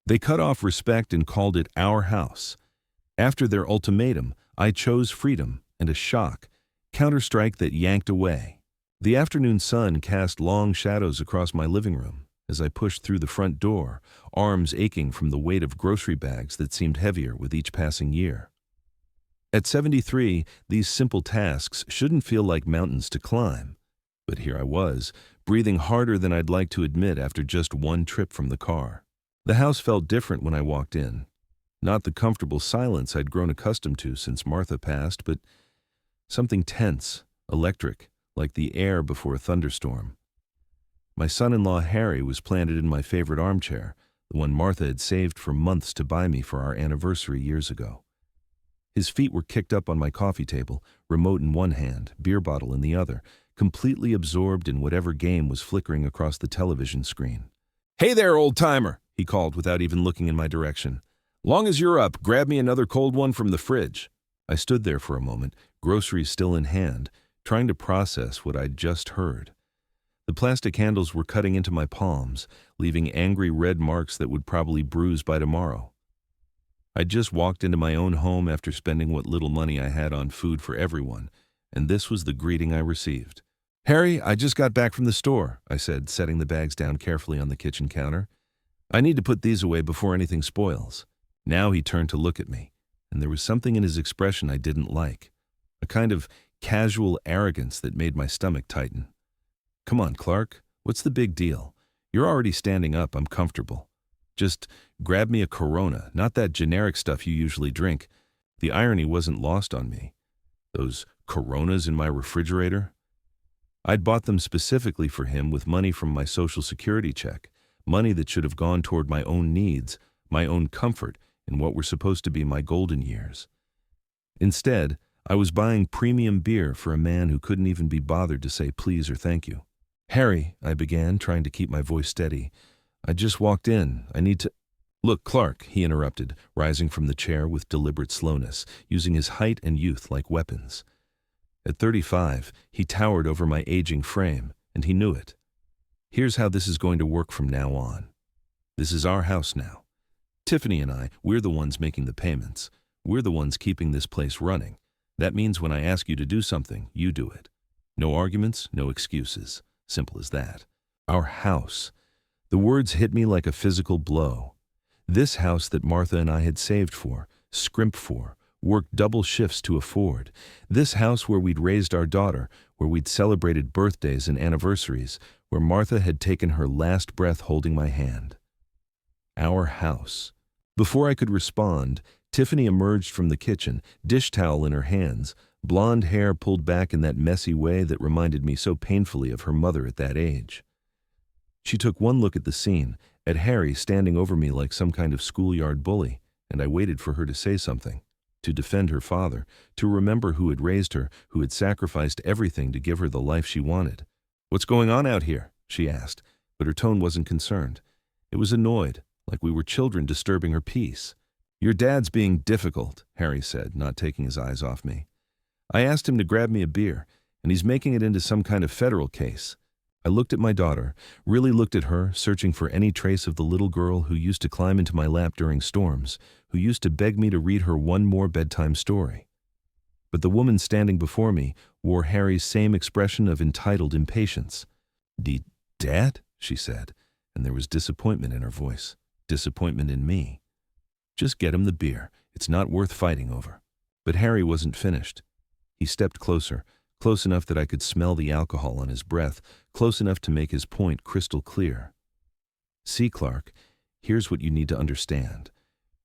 They cut off respect and called it our house. After their ultimatum, I chose freedom and a shock, counterstrike that yanked away. The afternoon sun cast long shadows across my living room as I pushed through the front door, arms aching from the weight of grocery bags that seemed heavier with each passing year. At 73, these simple tasks shouldn't feel like mountains to climb. But here I was, breathing harder than I'd like to admit after just one trip from the car. The house felt different when I walked in. Not the comfortable silence I'd grown accustomed to since Martha passed, but something tense, electric, like the air before a thunderstorm. My son-in-law Harry was planted in my favorite armchair, the one Martha had saved for months to buy me for our anniversary years ago. His feet were kicked up on my coffee table, remote in one hand, beer bottle in the other, completely absorbed in whatever game was flickering across the television screen. "Hey there, old-timer," he called without even looking in my direction. "Long as you're up, grab me another cold one from the fridge." I stood there for a moment, groceries still in hand, trying to process what I'd just heard. The plastic handles were cutting into my palms, leaving angry red marks that would probably bruise by tomorrow. I'd just walked into my own home after spending what little money I had on food for everyone, and this was the greeting I received. "Harry, I just got back from the store," I said, setting the bags down carefully on the kitchen counter. "I need to put these away before anything spoils." Now he turned to look at me, and there was something in his expression I didn't like, a kind of casual arrogance that made my stomach tighten. "Come on, Clark, what's the big deal? You're already standing up, I'm comfortable. Just grab me a Corona, not that generic stuff you usually drink." The irony wasn't lost on me. Those Coronas in my refrigerator? I'd bought them specifically for him with money from my Social Security check, money that should have gone toward my own needs, my own comfort, in what were supposed to be my golden years. Instead, I was buying premium beer for a man who couldn't even be bothered to say please or thank you. "Harry," I began, trying to keep my voice steady. "I just walked in. I need to—" "Look, Clark," he interrupted, rising from the chair with deliberate slowness, using his height and youth like weapons. At 35, he towered over my aging frame, and he knew it. "Here's how this is going to work from now on. This is our house now. Tiffany and I, we're the ones making the payments. We're the ones keeping this place running. That means when I ask you to do something, you do it. No arguments, no excuses. Simple as that. Our house." The words hit me like a physical blow. This house that Martha and I had saved for, scrimped for, worked double shifts to afford. This house where we'd raised our daughter, where we'd celebrated birthdays and anniversaries, where Martha had taken her last breath holding my hand. Our house. Before I could respond, Tiffany emerged from the kitchen, dish towel in her hands, blonde hair pulled back in that messy way that reminded me so painfully of her mother at that age. She took one look at the scene, at Harry standing over me like some kind of schoolyard bully, and I waited for her to say something, to defend her father, to remember who had raised her, who had sacrificed everything to give her the life she wanted. "What's going on out here?" she asked, but her tone wasn't concerned. It was annoyed, like we were children disturbing her peace. "Your dad's being difficult," Harry said, not taking his eyes off me. "I asked him to grab me a beer, and he's making it into some kind of federal case." I looked at my daughter, really looked at her, searching for any trace of the little girl who used to climb into my lap during storms, who used to beg me to read her one more bedtime story. But the woman standing before me wore Harry's same expression of entitled impatience. "Dad?" she said, and there was disappointment in her voice, disappointment in me. "Just get him the beer. It's not worth fighting over." But Harry wasn't finished. He stepped closer, close enough that I could smell the alcohol on his breath, close enough to make his point crystal clear. "See, Clark, here's what you need to understand.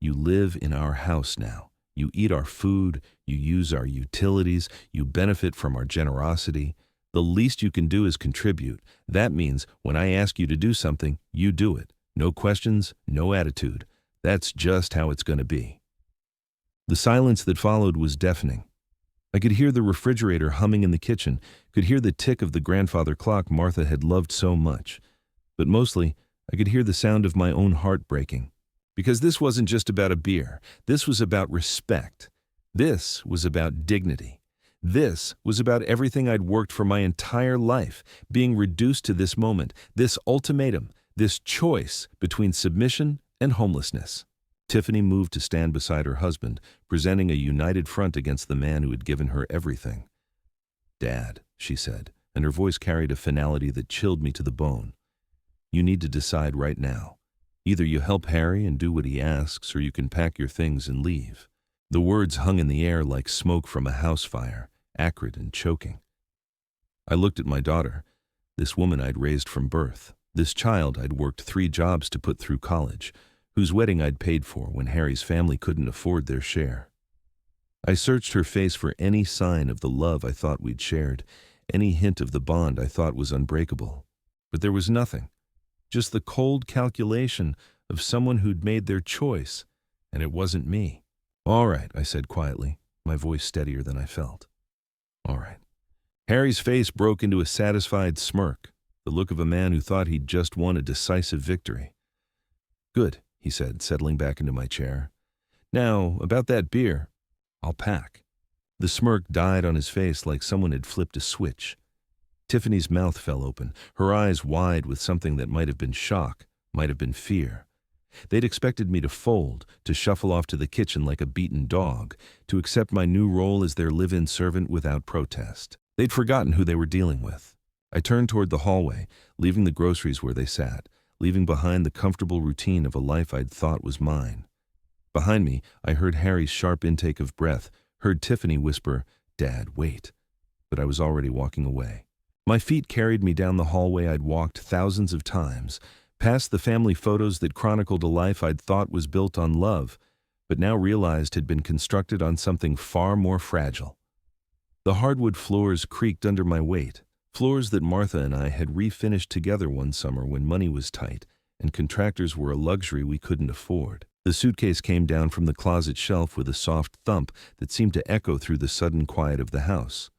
You live in our house now. You eat our food, you use our utilities, you benefit from our generosity. The least you can do is contribute. That means when I ask you to do something, you do it. No questions, no attitude. That's just how it's going to be." The silence that followed was deafening. I could hear the refrigerator humming in the kitchen, could hear the tick of the grandfather clock Martha had loved so much. But mostly, I could hear the sound of my own heart breaking. Because this wasn't just about a beer. This was about respect. This was about dignity. This was about everything I'd worked for my entire life, being reduced to this moment, this ultimatum, this choice between submission and homelessness. Tiffany moved to stand beside her husband, presenting a united front against the man who had given her everything. "Dad," she said, and her voice carried a finality that chilled me to the bone. "You need to decide right now. Either you help Harry and do what he asks, or you can pack your things and leave." The words hung in the air like smoke from a house fire, acrid and choking. I looked at my daughter, this woman I'd raised from birth, this child I'd worked 3 jobs to put through college, whose wedding I'd paid for when Harry's family couldn't afford their share. I searched her face for any sign of the love I thought we'd shared, any hint of the bond I thought was unbreakable. But there was nothing, just the cold calculation of someone who'd made their choice, and it wasn't me. "All right," I said quietly, my voice steadier than I felt. "All right." Harry's face broke into a satisfied smirk, the look of a man who thought he'd just won a decisive victory. "Good," he said, settling back into my chair. "Now, about that beer, I'll pack." The smirk died on his face like someone had flipped a switch. Tiffany's mouth fell open, her eyes wide with something that might have been shock, might have been fear. They'd expected me to fold, to shuffle off to the kitchen like a beaten dog, to accept my new role as their live-in servant without protest. They'd forgotten who they were dealing with. I turned toward the hallway, leaving the groceries where they sat, leaving behind the comfortable routine of a life I'd thought was mine. Behind me, I heard Harry's sharp intake of breath, heard Tiffany whisper, "Dad, wait." But I was already walking away. My feet carried me down the hallway I'd walked thousands of times, past the family photos that chronicled a life I'd thought was built on love, but now realized had been constructed on something far more fragile. The hardwood floors creaked under my weight, floors that Martha and I had refinished together one summer when money was tight and contractors were a luxury we couldn't afford. The suitcase came down from the closet shelf with a soft thump that seemed to echo through the sudden quiet of the house.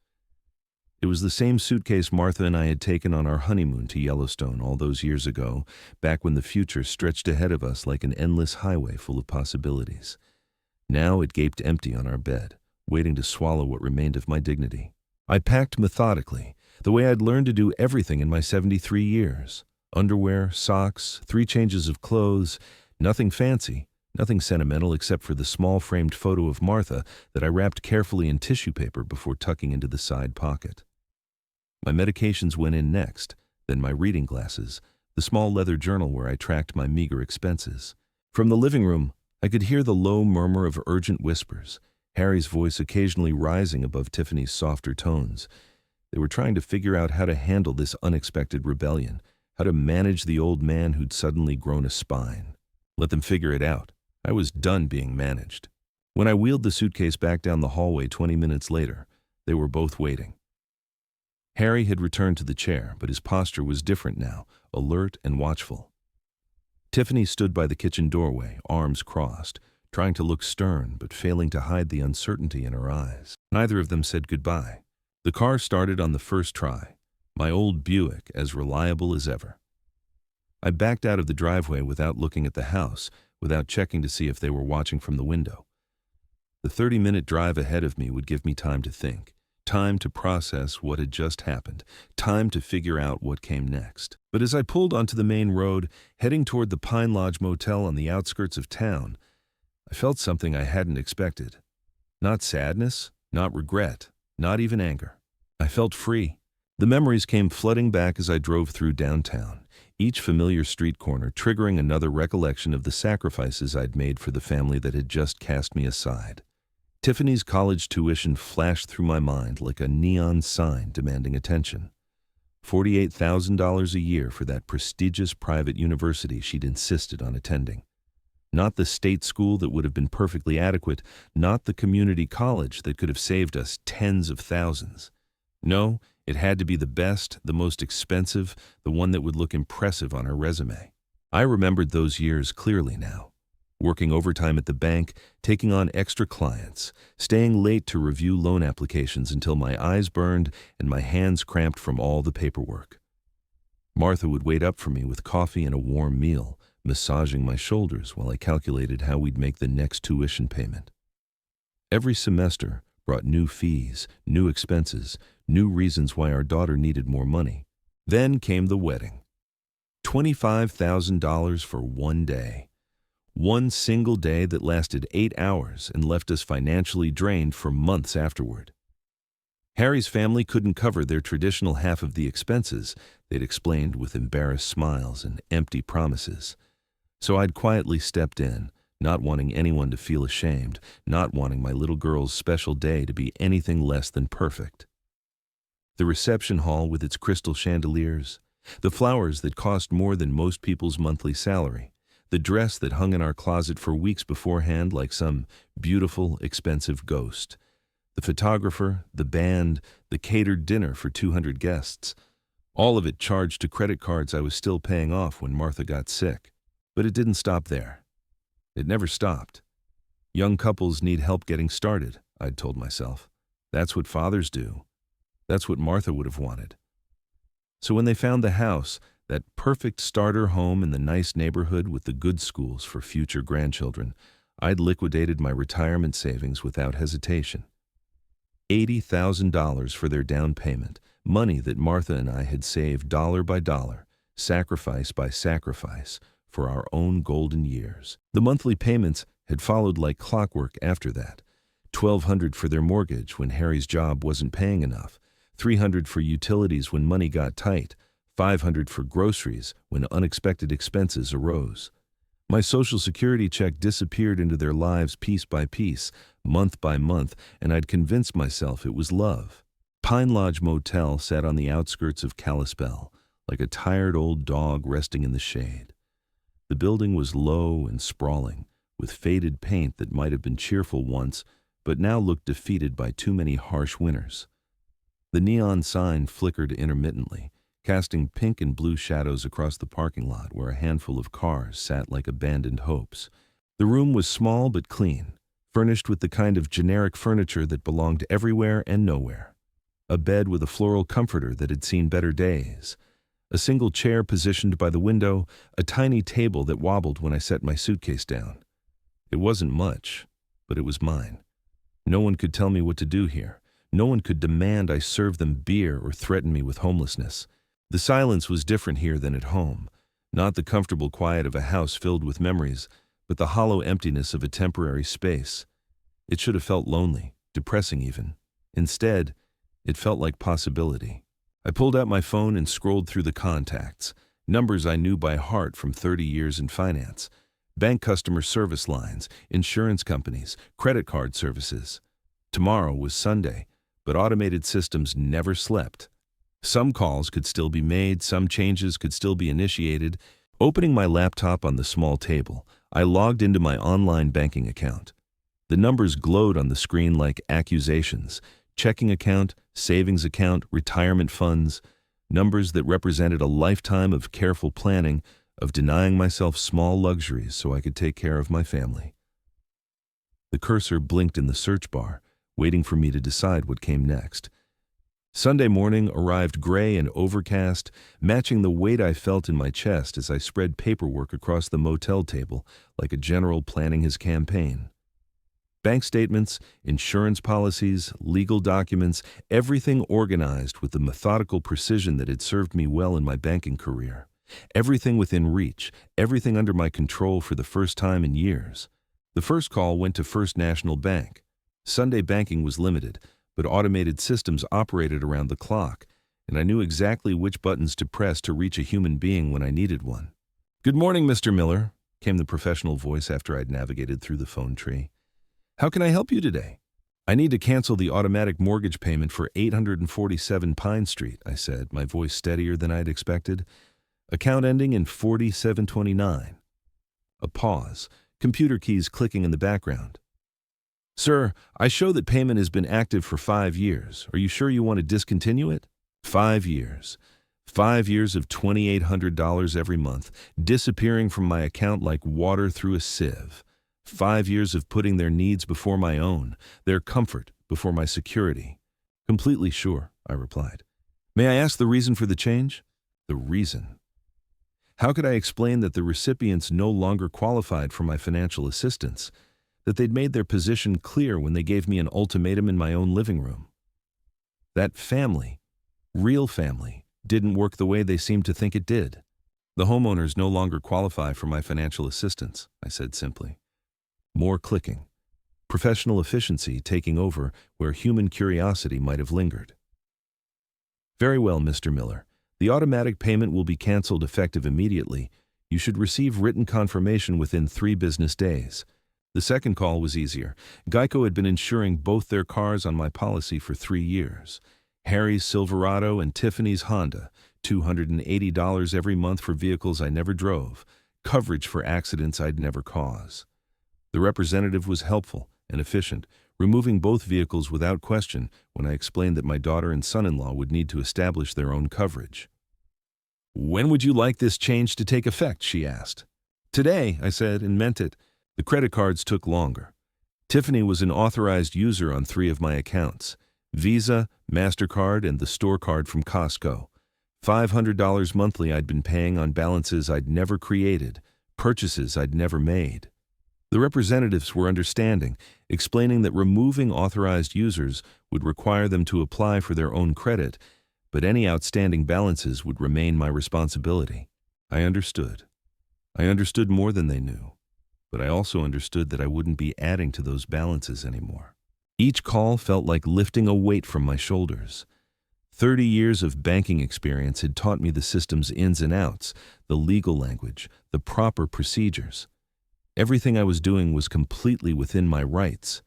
It was the same suitcase Martha and I had taken on our honeymoon to Yellowstone all those years ago, back when the future stretched ahead of us like an endless highway full of possibilities. Now it gaped empty on our bed, waiting to swallow what remained of my dignity. I packed methodically, the way I'd learned to do everything in my 73 years. Underwear, socks, 3 changes of clothes, nothing fancy, nothing sentimental except for the small framed photo of Martha that I wrapped carefully in tissue paper before tucking into the side pocket. My medications went in next, then my reading glasses, the small leather journal where I tracked my meager expenses. From the living room, I could hear the low murmur of urgent whispers, Harry's voice occasionally rising above Tiffany's softer tones. They were trying to figure out how to handle this unexpected rebellion, how to manage the old man who'd suddenly grown a spine. Let them figure it out. I was done being managed. When I wheeled the suitcase back down the hallway 20 minutes later, they were both waiting. Harry had returned to the chair, but his posture was different now, alert and watchful. Tiffany stood by the kitchen doorway, arms crossed, trying to look stern but failing to hide the uncertainty in her eyes. Neither of them said goodbye. The car started on the first try, my old Buick as reliable as ever. I backed out of the driveway without looking at the house, without checking to see if they were watching from the window. The 30-minute drive ahead of me would give me time to think. Time to process what had just happened, time to figure out what came next. But as I pulled onto the main road, heading toward the Pine Lodge Motel on the outskirts of town, I felt something I hadn't expected. Not sadness, not regret, not even anger. I felt free. The memories came flooding back as I drove through downtown, each familiar street corner triggering another recollection of the sacrifices I'd made for the family that had just cast me aside. Tiffany's college tuition flashed through my mind like a neon sign demanding attention. $48,000 a year for that prestigious private university she'd insisted on attending. Not the state school that would have been perfectly adequate, not the community college that could have saved us tens of thousands. No, it had to be the best, the most expensive, the one that would look impressive on her resume. I remembered those years clearly now. Working overtime at the bank, taking on extra clients, staying late to review loan applications until my eyes burned and my hands cramped from all the paperwork. Martha would wait up for me with coffee and a warm meal, massaging my shoulders while I calculated how we'd make the next tuition payment. Every semester brought new fees, new expenses, new reasons why our daughter needed more money. Then came the wedding. $25,000 for one day. One single day that lasted 8 hours and left us financially drained for months afterward. Harry's family couldn't cover their traditional half of the expenses, they'd explained with embarrassed smiles and empty promises. So I'd quietly stepped in, not wanting anyone to feel ashamed, not wanting my little girl's special day to be anything less than perfect. The reception hall with its crystal chandeliers, the flowers that cost more than most people's monthly salary, the dress that hung in our closet for weeks beforehand like some beautiful, expensive ghost, the photographer, the band, the catered dinner for 200 guests, all of it charged to credit cards I was still paying off when Martha got sick. But it didn't stop there. It never stopped. Young couples need help getting started, I'd told myself. That's what fathers do. That's what Martha would have wanted. So when they found the house, that perfect starter home in the nice neighborhood with the good schools for future grandchildren, I'd liquidated my retirement savings without hesitation. $80,000 for their down payment, money that Martha and I had saved dollar by dollar, sacrifice by sacrifice, for our own golden years. The monthly payments had followed like clockwork after that. $1,200 for their mortgage when Harry's job wasn't paying enough, $300 for utilities when money got tight, $500 for groceries when unexpected expenses arose. My Social Security check disappeared into their lives piece by piece, month by month, and I'd convinced myself it was love. Pine Lodge Motel sat on the outskirts of Kalispell, like a tired old dog resting in the shade. The building was low and sprawling, with faded paint that might have been cheerful once, but now looked defeated by too many harsh winters. The neon sign flickered intermittently, casting pink and blue shadows across the parking lot where a handful of cars sat like abandoned hopes. The room was small but clean, furnished with the kind of generic furniture that belonged everywhere and nowhere. A bed with a floral comforter that had seen better days, a single chair positioned by the window, a tiny table that wobbled when I set my suitcase down. It wasn't much, but it was mine. No one could tell me what to do here. No one could demand I serve them beer or threaten me with homelessness. The silence was different here than at home, not the comfortable quiet of a house filled with memories, but the hollow emptiness of a temporary space. It should have felt lonely, depressing even. Instead, it felt like possibility. I pulled out my phone and scrolled through the contacts, numbers I knew by heart from 30 years in finance, bank customer service lines, insurance companies, credit card services. Tomorrow was Sunday, but automated systems never slept. Some calls could still be made, some changes could still be initiated. Opening my laptop on the small table, I logged into my online banking account. The numbers glowed on the screen like accusations. Checking account, savings account, retirement funds, numbers that represented a lifetime of careful planning, of denying myself small luxuries so I could take care of my family. The cursor blinked in the search bar, waiting for me to decide what came next. Sunday morning arrived gray and overcast, matching the weight I felt in my chest as I spread paperwork across the motel table like a general planning his campaign. Bank statements, insurance policies, legal documents, everything organized with the methodical precision that had served me well in my banking career. Everything within reach, everything under my control for the first time in years. The first call went to First National Bank. Sunday banking was limited, but automated systems operated around the clock, and I knew exactly which buttons to press to reach a human being when I needed one. "Good morning, Mr. Miller," came the professional voice after I'd navigated through the phone tree. "How can I help you today?" "I need to cancel the automatic mortgage payment for 847 Pine Street," I said, my voice steadier than I'd expected. "Account ending in 4729. A pause, computer keys clicking in the background. "Sir, I show that payment has been active for 5 years. Are you sure you want to discontinue it?" 5 years. 5 years of $2,800 every month, disappearing from my account like water through a sieve. 5 years of putting their needs before my own, their comfort before my security. "Completely sure," I replied. "May I ask the reason for the change?" The reason. How could I explain that the recipients no longer qualified for my financial assistance, that they'd made their position clear when they gave me an ultimatum in my own living room? That family, real family, didn't work the way they seemed to think it did. The homeowners no longer qualify for my financial assistance, I said simply. More clicking. Professional efficiency taking over where human curiosity might have lingered. Very well, Mr. Miller. The automatic payment will be canceled effective immediately. You should receive written confirmation within 3 business days. The second call was easier. Geico had been insuring both their cars on my policy for 3 years. Harry's Silverado and Tiffany's Honda, $280 every month for vehicles I never drove, coverage for accidents I'd never cause. The representative was helpful and efficient, removing both vehicles without question when I explained that my daughter and son-in-law would need to establish their own coverage. When would you like this change to take effect? She asked. Today, I said, and meant it. The credit cards took longer. Tiffany was an authorized user on 3 of my accounts: Visa, MasterCard, and the store card from Costco. $500 monthly I'd been paying on balances I'd never created, purchases I'd never made. The representatives were understanding, explaining that removing authorized users would require them to apply for their own credit, but any outstanding balances would remain my responsibility. I understood. I understood more than they knew, but I also understood that I wouldn't be adding to those balances anymore. Each call felt like lifting a weight from my shoulders. 30 years of banking experience had taught me the system's ins and outs, the legal language, the proper procedures. Everything I was doing was completely within my rights.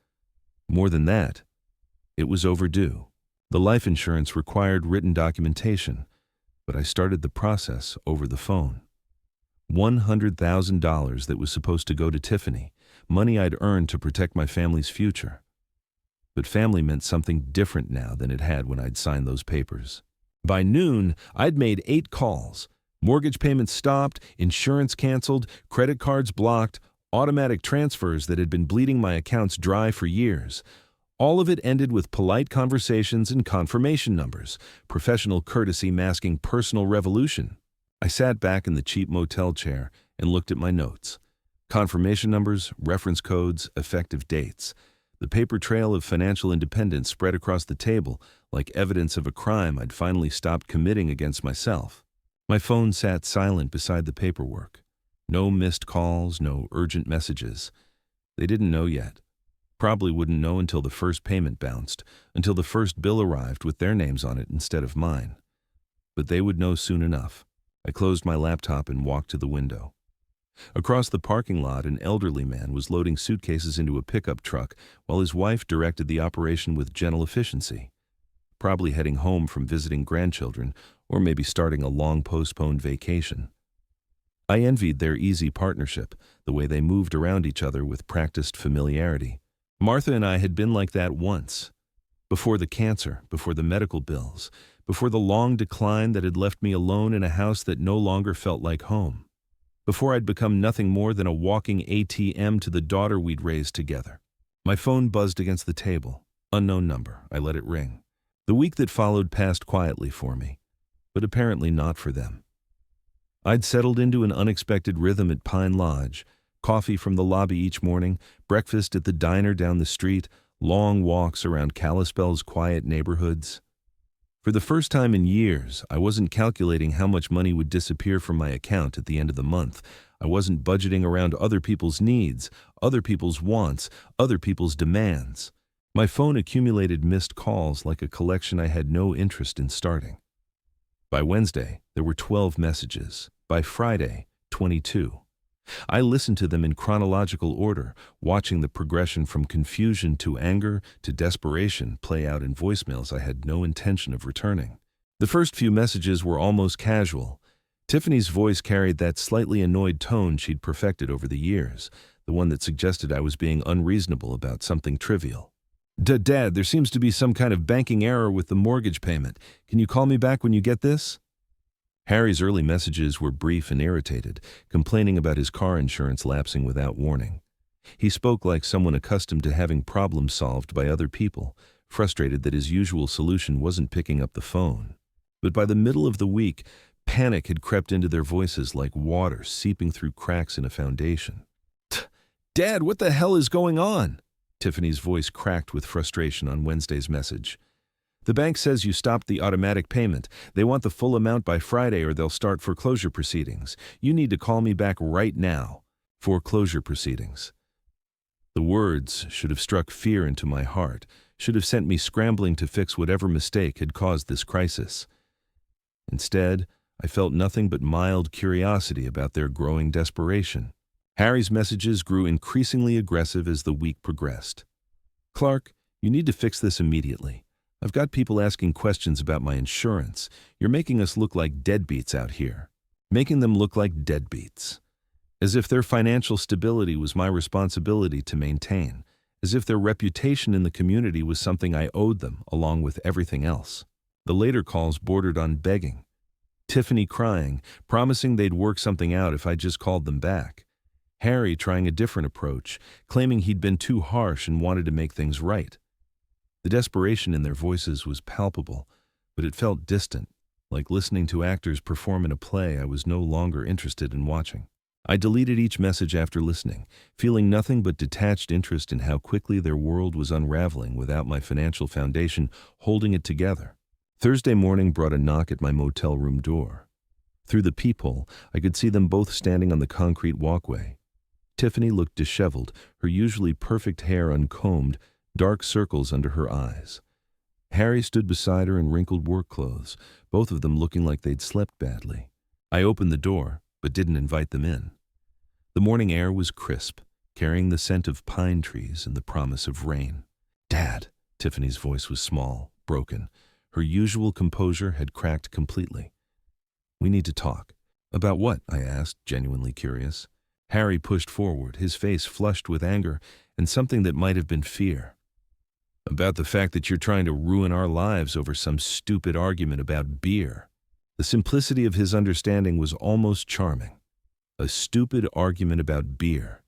More than that, it was overdue. The life insurance required written documentation, but I started the process over the phone. $100,000 that was supposed to go to Tiffany, money I'd earned to protect my family's future. But family meant something different now than it had when I'd signed those papers. By noon, I'd made 8 calls. Mortgage payments stopped, insurance canceled, credit cards blocked, automatic transfers that had been bleeding my accounts dry for years. All of it ended with polite conversations and confirmation numbers, professional courtesy masking personal revolution. I sat back in the cheap motel chair and looked at my notes. Confirmation numbers, reference codes, effective dates. The paper trail of financial independence spread across the table like evidence of a crime I'd finally stopped committing against myself. My phone sat silent beside the paperwork. No missed calls, no urgent messages. They didn't know yet. Probably wouldn't know until the first payment bounced, until the first bill arrived with their names on it instead of mine. But they would know soon enough. I closed my laptop and walked to the window. Across the parking lot, an elderly man was loading suitcases into a pickup truck while his wife directed the operation with gentle efficiency. Probably heading home from visiting grandchildren, or maybe starting a long postponed vacation. I envied their easy partnership, the way they moved around each other with practiced familiarity. Martha and I had been like that once. Before the cancer, before the medical bills, before the long decline that had left me alone in a house that no longer felt like home. Before I'd become nothing more than a walking ATM to the daughter we'd raised together. My phone buzzed against the table. Unknown number. I let it ring. The week that followed passed quietly for me, but apparently not for them. I'd settled into an unexpected rhythm at Pine Lodge, coffee from the lobby each morning, breakfast at the diner down the street, long walks around Kalispell's quiet neighborhoods. For the first time in years, I wasn't calculating how much money would disappear from my account at the end of the month. I wasn't budgeting around other people's needs, other people's wants, other people's demands. My phone accumulated missed calls like a collection I had no interest in starting. By Wednesday, there were 12 messages. By Friday, 22. I listened to them in chronological order, watching the progression from confusion to anger to desperation play out in voicemails I had no intention of returning. The first few messages were almost casual. Tiffany's voice carried that slightly annoyed tone she'd perfected over the years, the one that suggested I was being unreasonable about something trivial. Dad, there seems to be some kind of banking error with the mortgage payment. Can you call me back when you get this? Harry's early messages were brief and irritated, complaining about his car insurance lapsing without warning. He spoke like someone accustomed to having problems solved by other people, frustrated that his usual solution wasn't picking up the phone. But by the middle of the week, panic had crept into their voices like water seeping through cracks in a foundation. Dad, what the hell is going on? Tiffany's voice cracked with frustration on Wednesday's message. The bank says you stopped the automatic payment. They want the full amount by Friday or they'll start foreclosure proceedings. You need to call me back right now. Foreclosure proceedings. The words should have struck fear into my heart, should have sent me scrambling to fix whatever mistake had caused this crisis. Instead, I felt nothing but mild curiosity about their growing desperation. Harry's messages grew increasingly aggressive as the week progressed. Clark, you need to fix this immediately. I've got people asking questions about my insurance. You're making us look like deadbeats out here. Making them look like deadbeats. As if their financial stability was my responsibility to maintain. As if their reputation in the community was something I owed them, along with everything else. The later calls bordered on begging. Tiffany crying, promising they'd work something out if I just called them back. Harry trying a different approach, claiming he'd been too harsh and wanted to make things right. The desperation in their voices was palpable, but it felt distant, like listening to actors perform in a play I was no longer interested in watching. I deleted each message after listening, feeling nothing but detached interest in how quickly their world was unraveling without my financial foundation holding it together. Thursday morning brought a knock at my motel room door. Through the peephole, I could see them both standing on the concrete walkway. Tiffany looked disheveled, her usually perfect hair uncombed, dark circles under her eyes. Harry stood beside her in wrinkled work clothes, both of them looking like they'd slept badly. I opened the door, but didn't invite them in. The morning air was crisp, carrying the scent of pine trees and the promise of rain. "Dad," Tiffany's voice was small, broken. Her usual composure had cracked completely. "We need to talk." "About what?" I asked, genuinely curious. Harry pushed forward, his face flushed with anger and something that might have been fear. "About the fact that you're trying to ruin our lives over some stupid argument about beer." The simplicity of his understanding was almost charming. A stupid argument about beer.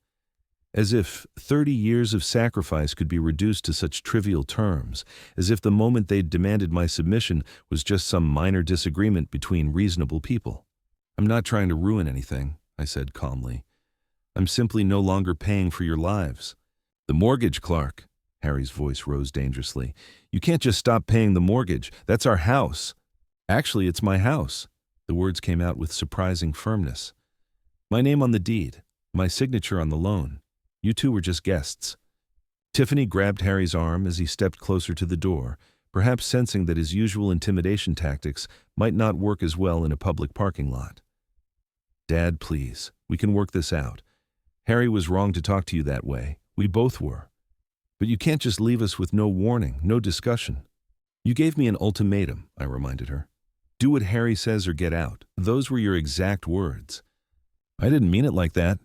As if 30 years of sacrifice could be reduced to such trivial terms, as if the moment they'd demanded my submission was just some minor disagreement between reasonable people. "I'm not trying to ruin anything," I said calmly. "I'm simply no longer paying for your lives." "The mortgage, Clark." Harry's voice rose dangerously. "You can't just stop paying the mortgage. That's our house." "Actually, it's my house." The words came out with surprising firmness. "My name on the deed, my signature on the loan. You two were just guests." Tiffany grabbed Harry's arm as he stepped closer to the door, perhaps sensing that his usual intimidation tactics might not work as well in a public parking lot. "Dad, please, we can work this out. Harry was wrong to talk to you that way. We both were. But you can't just leave us with no warning, no discussion." "You gave me an ultimatum," I reminded her. "Do what Harry says or get out. Those were your exact words." "I didn't mean it like that."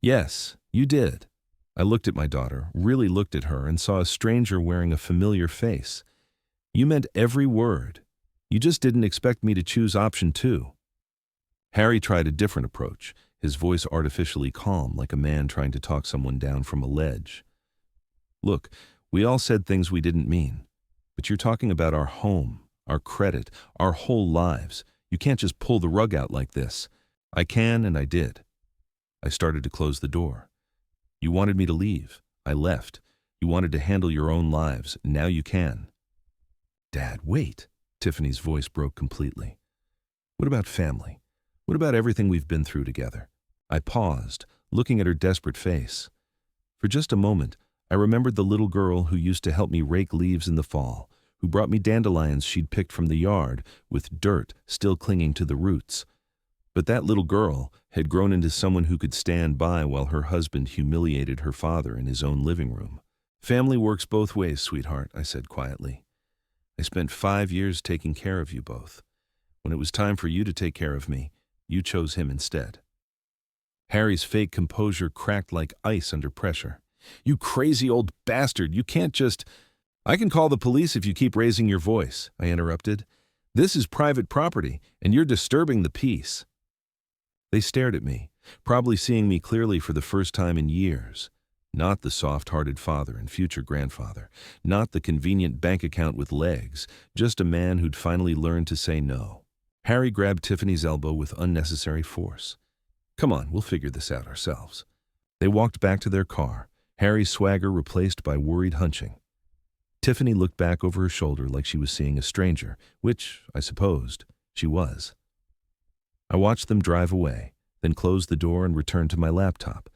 "Yes, you did." I looked at my daughter, really looked at her, and saw a stranger wearing a familiar face. "You meant every word. You just didn't expect me to choose option 2. Harry tried a different approach, his voice artificially calm, like a man trying to talk someone down from a ledge. "Look, we all said things we didn't mean. But you're talking about our home, our credit, our whole lives. You can't just pull the rug out like this." "I can, and I did." I started to close the door. "You wanted me to leave. I left. You wanted to handle your own lives. Now you can." "Dad, wait." Tiffany's voice broke completely. "What about family? What about everything we've been through together?" I paused, looking at her desperate face. For just a moment, I remembered the little girl who used to help me rake leaves in the fall, who brought me dandelions she'd picked from the yard, with dirt still clinging to the roots. But that little girl had grown into someone who could stand by while her husband humiliated her father in his own living room. "Family works both ways, sweetheart," I said quietly. "I spent 5 years taking care of you both. When it was time for you to take care of me, you chose him instead." Harry's fake composure cracked like ice under pressure. "You crazy old bastard, you can't just—" "I can call the police if you keep raising your voice," I interrupted. "This is private property, and you're disturbing the peace." They stared at me, probably seeing me clearly for the first time in years. Not the soft-hearted father and future grandfather, not the convenient bank account with legs, just a man who'd finally learned to say no. Harry grabbed Tiffany's elbow with unnecessary force. "Come on, we'll figure this out ourselves." They walked back to their car, Harry's swagger replaced by worried hunching. Tiffany looked back over her shoulder like she was seeing a stranger, which, I supposed, she was. I watched them drive away, then closed the door and returned to my laptop.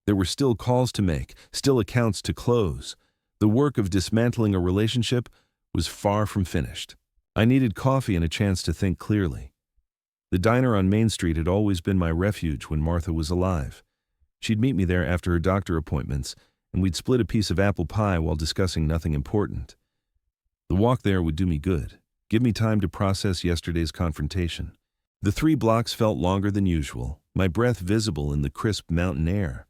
There were still calls to make, still accounts to close. The work of dismantling a relationship was far from finished. I needed coffee and a chance to think clearly. The diner on Main Street had always been my refuge when Martha was alive. She'd meet me there after her doctor appointments, and we'd split a piece of apple pie while discussing nothing important. The walk there would do me good, give me time to process yesterday's confrontation. The 3 blocks felt longer than usual, my breath visible in the crisp mountain air.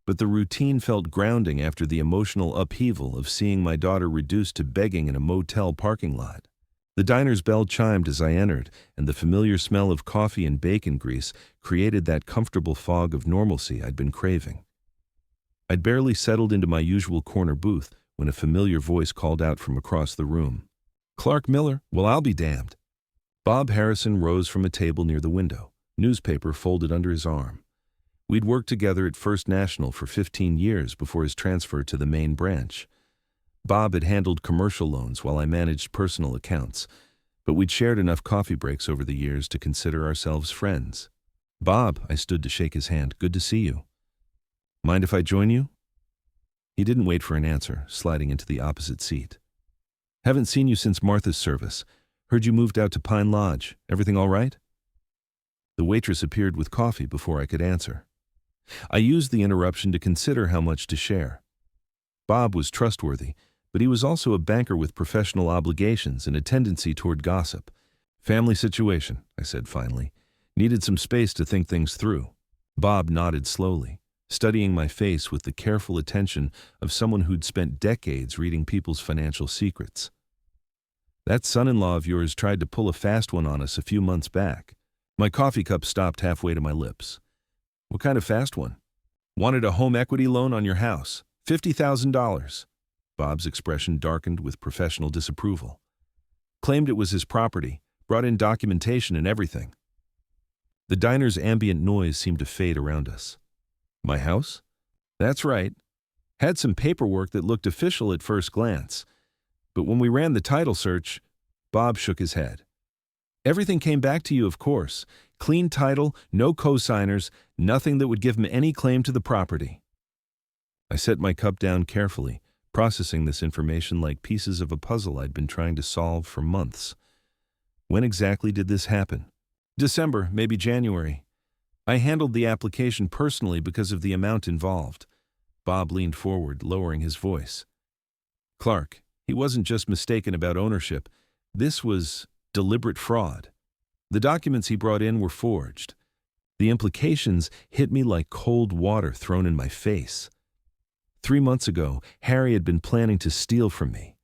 But the routine felt grounding after the emotional upheaval of seeing my daughter reduced to begging in a motel parking lot. The diner's bell chimed as I entered, and the familiar smell of coffee and bacon grease created that comfortable fog of normalcy I'd been craving. I'd barely settled into my usual corner booth when a familiar voice called out from across the room. "Clark Miller? Well, I'll be damned." Bob Harrison rose from a table near the window, newspaper folded under his arm. We'd worked together at First National for 15 years before his transfer to the main branch. Bob had handled commercial loans while I managed personal accounts, but we'd shared enough coffee breaks over the years to consider ourselves friends. "Bob," I stood to shake his hand, "good to see you. Mind if I join you?" He didn't wait for an answer, sliding into the opposite seat. "Haven't seen you since Martha's service. Heard you moved out to Pine Lodge. Everything all right?" The waitress appeared with coffee before I could answer. I used the interruption to consider how much to share. Bob was trustworthy, but he was also a banker with professional obligations and a tendency toward gossip. "Family situation," I said finally. "Needed some space to think things through." Bob nodded slowly, studying my face with the careful attention of someone who'd spent decades reading people's financial secrets. "That son-in-law of yours tried to pull a fast one on us a few months back." My coffee cup stopped halfway to my lips. "What kind of fast one?" "Wanted a home equity loan on your house. $50,000. Bob's expression darkened with professional disapproval. "Claimed it was his property, brought in documentation and everything." The diner's ambient noise seemed to fade around us. "My house?" "That's right. Had some paperwork that looked official at first glance. But when we ran the title search," Bob shook his head. "Everything came back to you, of course. Clean title, no co-signers, nothing that would give him any claim to the property." I set my cup down carefully, processing this information like pieces of a puzzle I'd been trying to solve for months. When exactly did this happen? December, maybe January. I handled the application personally because of the amount involved. Bob leaned forward, lowering his voice. "Clark, he wasn't just mistaken about ownership. This was deliberate fraud. The documents he brought in were forged. The implications hit me like cold water thrown in my face. 3 months ago, Harry had been planning to steal from me.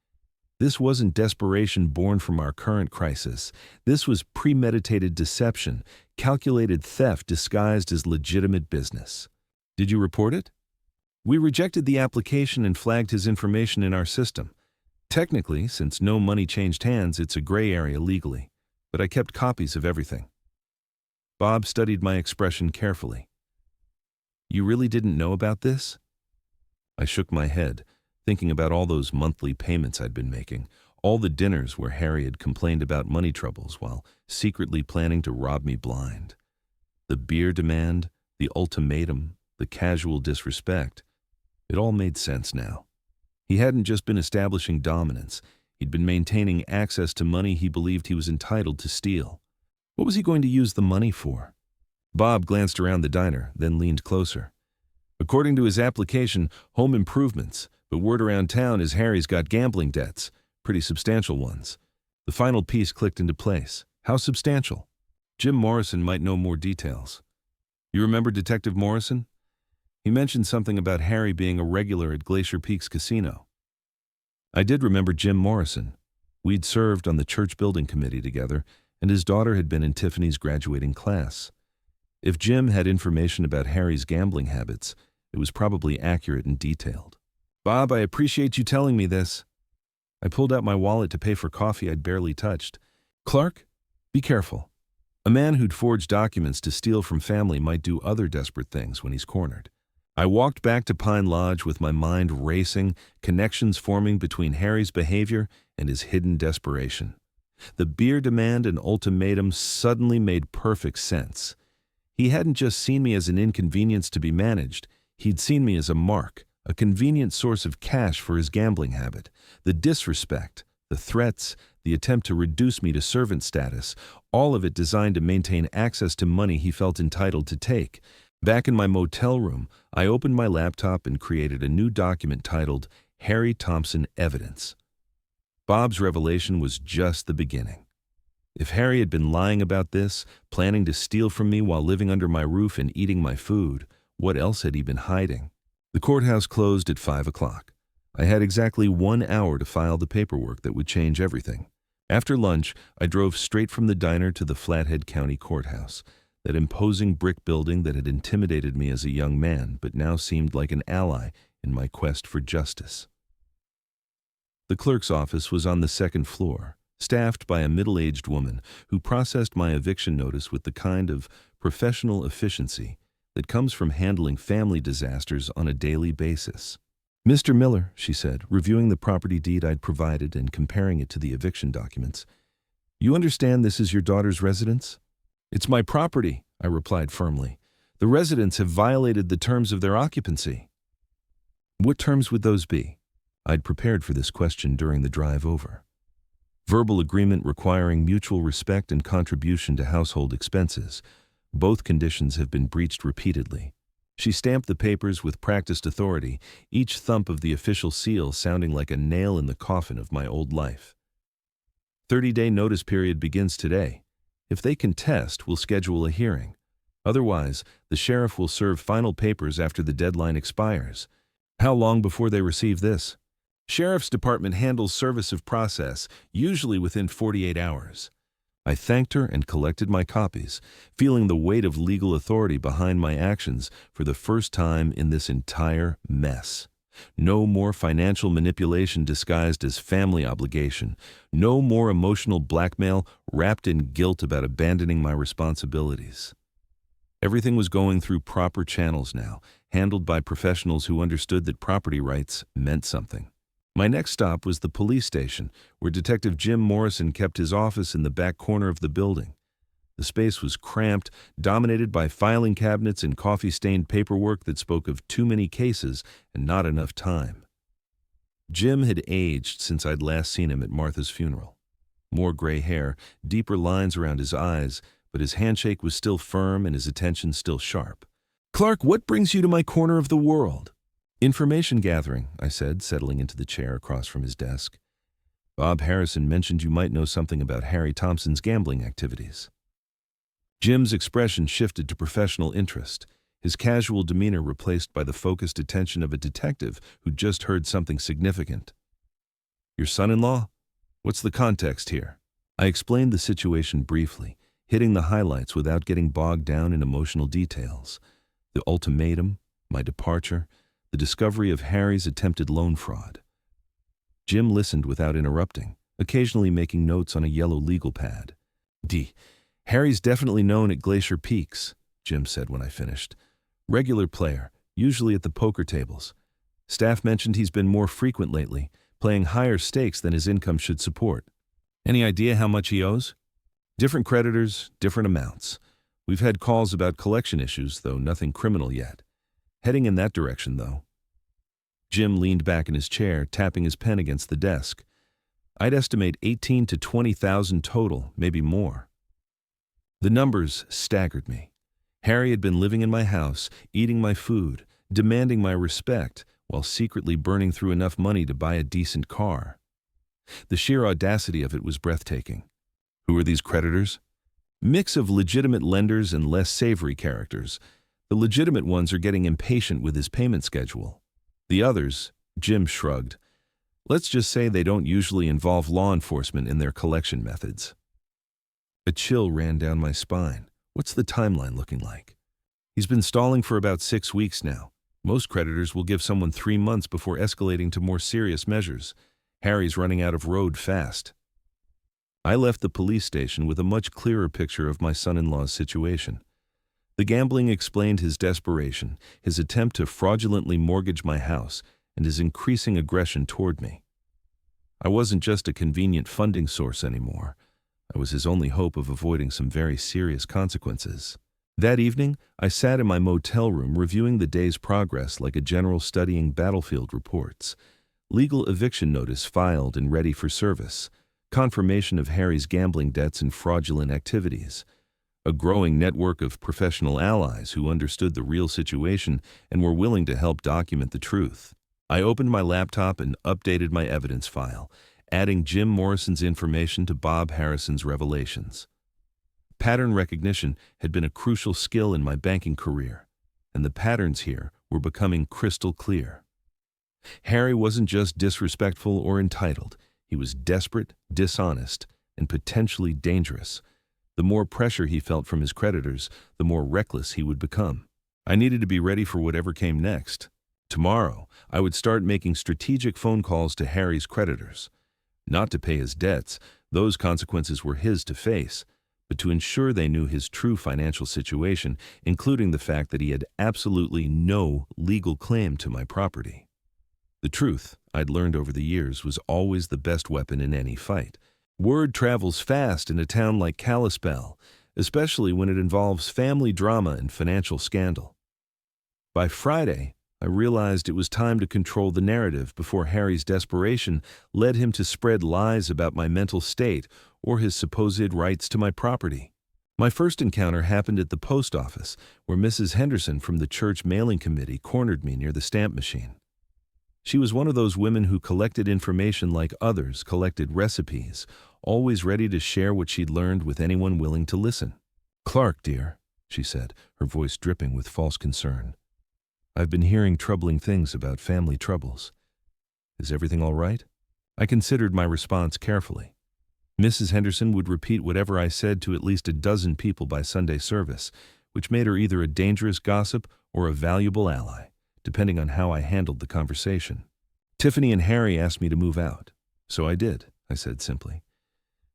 This wasn't desperation born from our current crisis. This was premeditated deception, calculated theft disguised as legitimate business." "Did you report it?" "We rejected the application and flagged his information in our system. Technically, since no money changed hands, it's a gray area legally, but I kept copies of everything." Bob studied my expression carefully. "You really didn't know about this?" I shook my head, thinking about all those monthly payments I'd been making, all the dinners where Harry had complained about money troubles while secretly planning to rob me blind. The beer demand, the ultimatum, the casual disrespect. It all made sense now. He hadn't just been establishing dominance. He'd been maintaining access to money he believed he was entitled to steal. What was he going to use the money for? Bob glanced around the diner, then leaned closer. "According to his application, home improvements, but word around town is Harry's got gambling debts, pretty substantial ones." The final piece clicked into place. "How substantial?" "Jim Morrison might know more details." "You remember Detective Morrison?" "He mentioned something about Harry being a regular at Glacier Peaks Casino." I did remember Jim Morrison. We'd served on the church building committee together, and his daughter had been in Tiffany's graduating class. If Jim had information about Harry's gambling habits, it was probably accurate and detailed. "Bob, I appreciate you telling me this." I pulled out my wallet to pay for coffee I'd barely touched. "Clark, be careful. A man who'd forged documents to steal from family might do other desperate things when he's cornered." I walked back to Pine Lodge with my mind racing, connections forming between Harry's behavior and his hidden desperation. The beer demand and ultimatum suddenly made perfect sense. He hadn't just seen me as an inconvenience to be managed, he'd seen me as a mark, a convenient source of cash for his gambling habit. The disrespect, the threats, the attempt to reduce me to servant status, all of it designed to maintain access to money he felt entitled to take. Back in my motel room, I opened my laptop and created a new document titled Harry Thompson Evidence. Bob's revelation was just the beginning. If Harry had been lying about this, planning to steal from me while living under my roof and eating my food, what else had he been hiding? The courthouse closed at 5 o'clock. I had exactly 1 hour to file the paperwork that would change everything. After lunch, I drove straight from the diner to the Flathead County Courthouse, that imposing brick building that had intimidated me as a young man but now seemed like an ally in my quest for justice. The clerk's office was on the second floor, staffed by a middle-aged woman who processed my eviction notice with the kind of professional efficiency that comes from handling family disasters on a daily basis. "Mr. Miller," she said, reviewing the property deed I'd provided and comparing it to the eviction documents, "you understand this is your daughter's residence?" "It's my property," I replied firmly. "The residents have violated the terms of their occupancy." "What terms would those be?" I'd prepared for this question during the drive over. "Verbal agreement requiring mutual respect and contribution to household expenses. Both conditions have been breached repeatedly." She stamped the papers with practiced authority, each thump of the official seal sounding like a nail in the coffin of my old life. 30-day notice period begins today. If they contest, we'll schedule a hearing. Otherwise, the sheriff will serve final papers after the deadline expires. How long before they receive this? Sheriff's Department handles service of process, usually within 48 hours. I thanked her and collected my copies, feeling the weight of legal authority behind my actions for the first time in this entire mess. No more financial manipulation disguised as family obligation. No more emotional blackmail wrapped in guilt about abandoning my responsibilities. Everything was going through proper channels now, handled by professionals who understood that property rights meant something. My next stop was the police station, where Detective Jim Morrison kept his office in the back corner of the building. The space was cramped, dominated by filing cabinets and coffee-stained paperwork that spoke of too many cases and not enough time. Jim had aged since I'd last seen him at Martha's funeral. More gray hair, deeper lines around his eyes, but his handshake was still firm and his attention still sharp. "Clark, what brings you to my corner of the world?" "Information gathering," I said, settling into the chair across from his desk. "Bob Harrison mentioned you might know something about Harry Thompson's gambling activities." Jim's expression shifted to professional interest, his casual demeanor replaced by the focused attention of a detective who'd just heard something significant. "Your son-in-law? What's the context here?" I explained the situation briefly, hitting the highlights without getting bogged down in emotional details. The ultimatum, my departure, the discovery of Harry's attempted loan fraud. Jim listened without interrupting, occasionally making notes on a yellow legal pad. Harry's definitely known at Glacier Peaks," Jim said when I finished. "Regular player, usually at the poker tables. Staff mentioned he's been more frequent lately, playing higher stakes than his income should support. Any idea how much he owes?" "Different creditors, different amounts. We've had calls about collection issues, though nothing criminal yet. Heading in that direction, though." Jim leaned back in his chair, tapping his pen against the desk. "I'd estimate 18,000 to 20,000 total, maybe more." The numbers staggered me. Harry had been living in my house, eating my food, demanding my respect, while secretly burning through enough money to buy a decent car. The sheer audacity of it was breathtaking. Who are these creditors? Mix of legitimate lenders and less savory characters. The legitimate ones are getting impatient with his payment schedule. The others, Jim shrugged. Let's just say they don't usually involve law enforcement in their collection methods. A chill ran down my spine. What's the timeline looking like? He's been stalling for about 6 weeks now. Most creditors will give someone 3 months before escalating to more serious measures. Harry's running out of road fast. I left the police station with a much clearer picture of my son-in-law's situation. The gambling explained his desperation, his attempt to fraudulently mortgage my house, and his increasing aggression toward me. I wasn't just a convenient funding source anymore. I was his only hope of avoiding some very serious consequences. That evening, I sat in my motel room reviewing the day's progress like a general studying battlefield reports. Legal eviction notice filed and ready for service. Confirmation of Harry's gambling debts and fraudulent activities. A growing network of professional allies who understood the real situation and were willing to help document the truth. I opened my laptop and updated my evidence file, adding Jim Morrison's information to Bob Harrison's revelations. Pattern recognition had been a crucial skill in my banking career, and the patterns here were becoming crystal clear. Harry wasn't just disrespectful or entitled. He was desperate, dishonest, and potentially dangerous. The more pressure he felt from his creditors, the more reckless he would become. I needed to be ready for whatever came next. Tomorrow, I would start making strategic phone calls to Harry's creditors. Not to pay his debts, those consequences were his to face, but to ensure they knew his true financial situation, including the fact that he had absolutely no legal claim to my property. The truth, I'd learned over the years, was always the best weapon in any fight. Word travels fast in a town like Kalispell, especially when it involves family drama and financial scandal. By Friday, I realized it was time to control the narrative before Harry's desperation led him to spread lies about my mental state or his supposed rights to my property. My first encounter happened at the post office, where Mrs. Henderson from the church mailing committee cornered me near the stamp machine. She was one of those women who collected information like others collected recipes, always ready to share what she'd learned with anyone willing to listen. "Clark, dear," she said, her voice dripping with false concern. "I've been hearing troubling things about family troubles. Is everything all right?" I considered my response carefully. Mrs. Henderson would repeat whatever I said to at least a dozen people by Sunday service, which made her either a dangerous gossip or a valuable ally, depending on how I handled the conversation. "Tiffany and Harry asked me to move out, so I did," I said simply.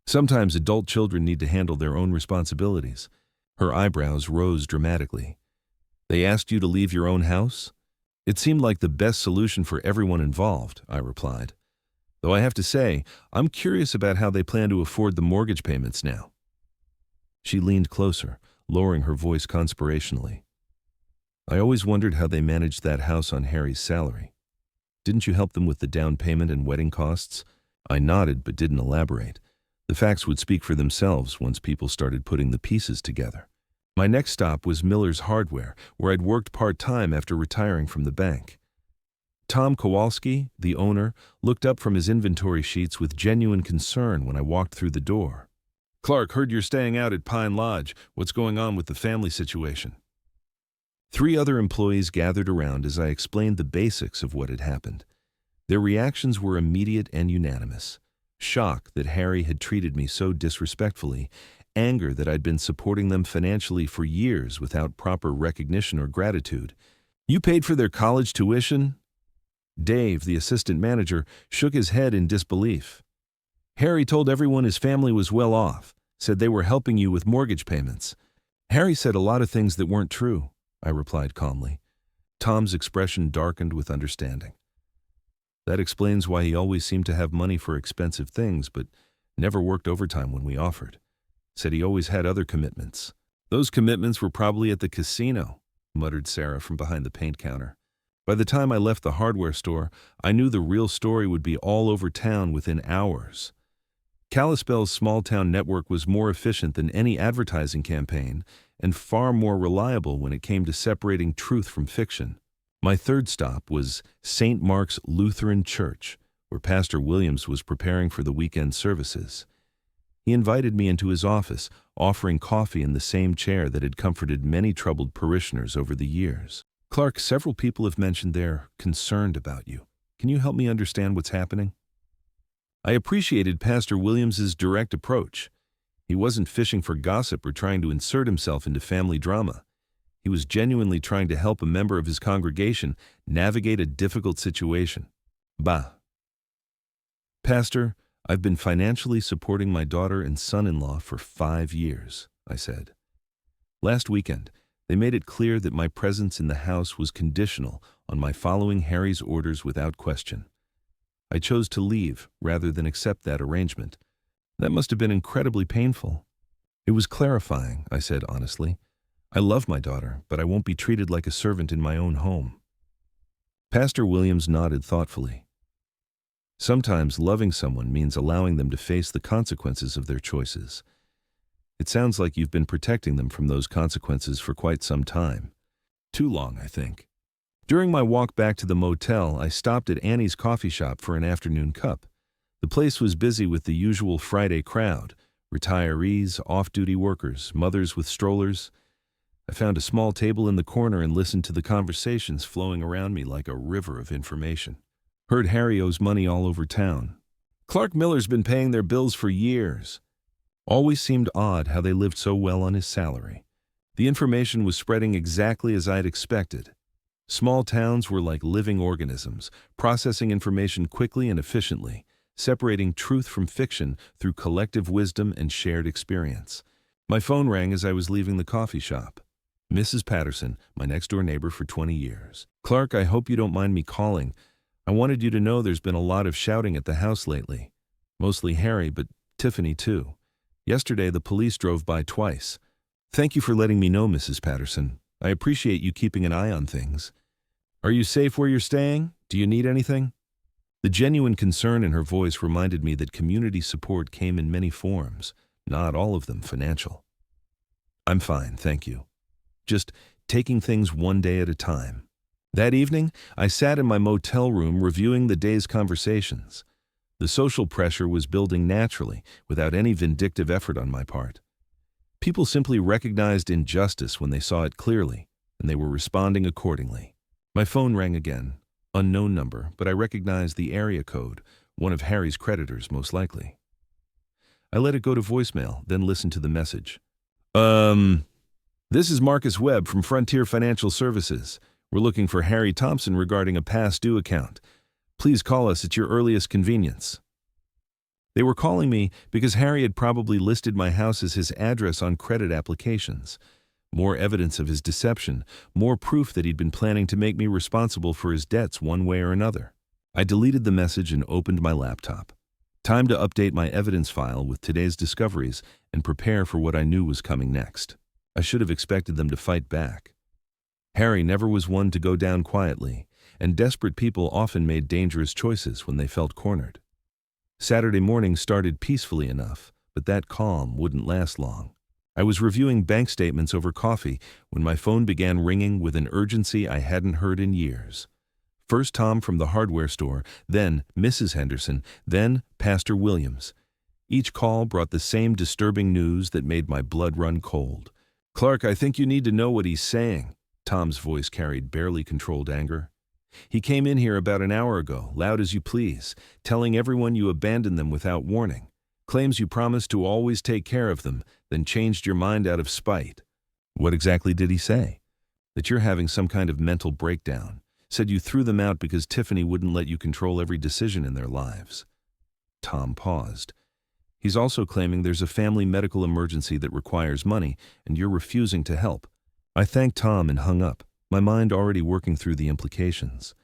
"Sometimes adult children need to handle their own responsibilities." Her eyebrows rose dramatically. "They asked you to leave your own house?" "It seemed like the best solution for everyone involved," I replied. "Though I have to say, I'm curious about how they plan to afford the mortgage payments now." She leaned closer, lowering her voice conspirationally. "I always wondered how they managed that house on Harry's salary. Didn't you help them with the down payment and wedding costs?" I nodded but didn't elaborate. The facts would speak for themselves once people started putting the pieces together. My next stop was Miller's Hardware, where I'd worked part-time after retiring from the bank. Tom Kowalski, the owner, looked up from his inventory sheets with genuine concern when I walked through the door. "Clark, heard you're staying out at Pine Lodge. What's going on with the family situation?" 3 other employees gathered around as I explained the basics of what had happened. Their reactions were immediate and unanimous. Shock that Harry had treated me so disrespectfully, anger that I'd been supporting them financially for years without proper recognition or gratitude. "You paid for their college tuition?" Dave, the assistant manager, shook his head in disbelief. "Harry told everyone his family was well off, said they were helping you with mortgage payments." "Harry said a lot of things that weren't true," I replied calmly. Tom's expression darkened with understanding. "That explains why he always seemed to have money for expensive things, but never worked overtime when we offered. Said he always had other commitments." "Those commitments were probably at the casino," muttered Sarah from behind the paint counter. By the time I left the hardware store, I knew the real story would be all over town within hours. Kalispell's small-town network was more efficient than any advertising campaign and far more reliable when it came to separating truth from fiction. My third stop was St. Mark's Lutheran Church, where Pastor Williams was preparing for the weekend services. He invited me into his office, offering coffee in the same chair that had comforted many troubled parishioners over the years. "Clark, several people have mentioned they're concerned about you. Can you help me understand what's happening?" I appreciated Pastor Williams's direct approach. He wasn't fishing for gossip or trying to insert himself into family drama. He was genuinely trying to help a member of his congregation navigate a difficult situation. "Bah. Pastor, I've been financially supporting my daughter and son-in-law for 5 years," I said. "Last weekend, They made it clear that my presence in the house was conditional on my following Harry's orders without question. I chose to leave rather than accept that arrangement. That must have been incredibly painful. It was clarifying, I said honestly. I love my daughter, but I won't be treated like a servant in my own home. Pastor Williams nodded thoughtfully. Sometimes loving someone means allowing them to face the consequences of their choices. It sounds like you've been protecting them from those consequences for quite some time. Too long, I think. During my walk back to the motel, I stopped at Annie's coffee shop for an afternoon cup. The place was busy with the usual Friday crowd: retirees, off-duty workers, mothers with strollers. I found a small table in the corner and listened to the conversations flowing around me like a river of information. Heard Harry owes money all over town. Clark Miller's been paying their bills for years. Always seemed odd how they lived so well on his salary. The information was spreading exactly as I'd expected. Small towns were like living organisms, processing information quickly and efficiently, separating truth from fiction through collective wisdom and shared experience. My phone rang as I was leaving the coffee shop. Mrs. Patterson, my next-door neighbor for 20 years. Clark, I hope you don't mind me calling. I wanted you to know there's been a lot of shouting at the house lately. Mostly Harry, but Tiffany too. Yesterday, the police drove by twice. Thank you for letting me know, Mrs. Patterson. I appreciate you keeping an eye on things. Are you safe where you're staying? Do you need anything? The genuine concern in her voice reminded me that community support came in many forms, not all of them financial. I'm fine, thank you. Just taking things one day at a time. That evening, I sat in my motel room reviewing the day's conversations. The social pressure was building naturally, without any vindictive effort on my part. People simply recognized injustice when they saw it clearly, and they were responding accordingly. My phone rang again. Unknown number, but I recognized the area code, one of Harry's creditors most likely. I let it go to voicemail, then listened to the message. This is Marcus Webb from Frontier Financial Services. We're looking for Harry Thompson regarding a past due account. Please call us at your earliest convenience. They were calling me because Harry had probably listed my house as his address on credit applications. More evidence of his deception, more proof that he'd been planning to make me responsible for his debts one way or another. I deleted the message and opened my laptop. Time to update my evidence file with today's discoveries and prepare for what I knew was coming next. I should have expected them to fight back. Harry never was one to go down quietly, and desperate people often made dangerous choices when they felt cornered. Saturday morning started peacefully enough, but that calm wouldn't last long. I was reviewing bank statements over coffee when my phone began ringing with an urgency I hadn't heard in years. First Tom from the hardware store, then Mrs. Henderson, then Pastor Williams. Each call brought the same disturbing news that made my blood run cold. Clark, I think you need to know what he's saying. Tom's voice carried barely controlled anger. He came in here about an hour ago, loud as you please, telling everyone you abandoned them without warning. Claims you promised to always take care of them, then changed your mind out of spite. What exactly did he say? That you're having some kind of mental breakdown. Said you threw them out because Tiffany wouldn't let you control every decision in their lives. Tom paused. He's also claiming there's a family medical emergency that requires money, and you're refusing to help. I thanked Tom and hung up, my mind already working through the implications.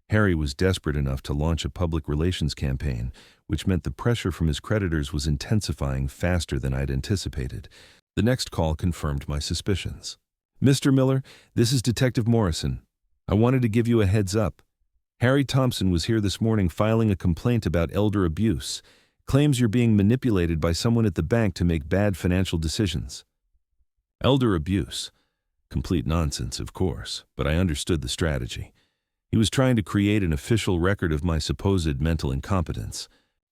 Harry was desperate enough to launch a public relations campaign, which meant the pressure from his creditors was intensifying faster than I'd anticipated. The next call confirmed my suspicions. Mr. Miller, this is Detective Morrison. I wanted to give you a heads up. Harry Thompson was here this morning filing a complaint about elder abuse. Claims you're being manipulated by someone at the bank to make bad financial decisions. Elder abuse. Complete nonsense, of course, but I understood the strategy. He was trying to create an official record of my supposed mental incompetence.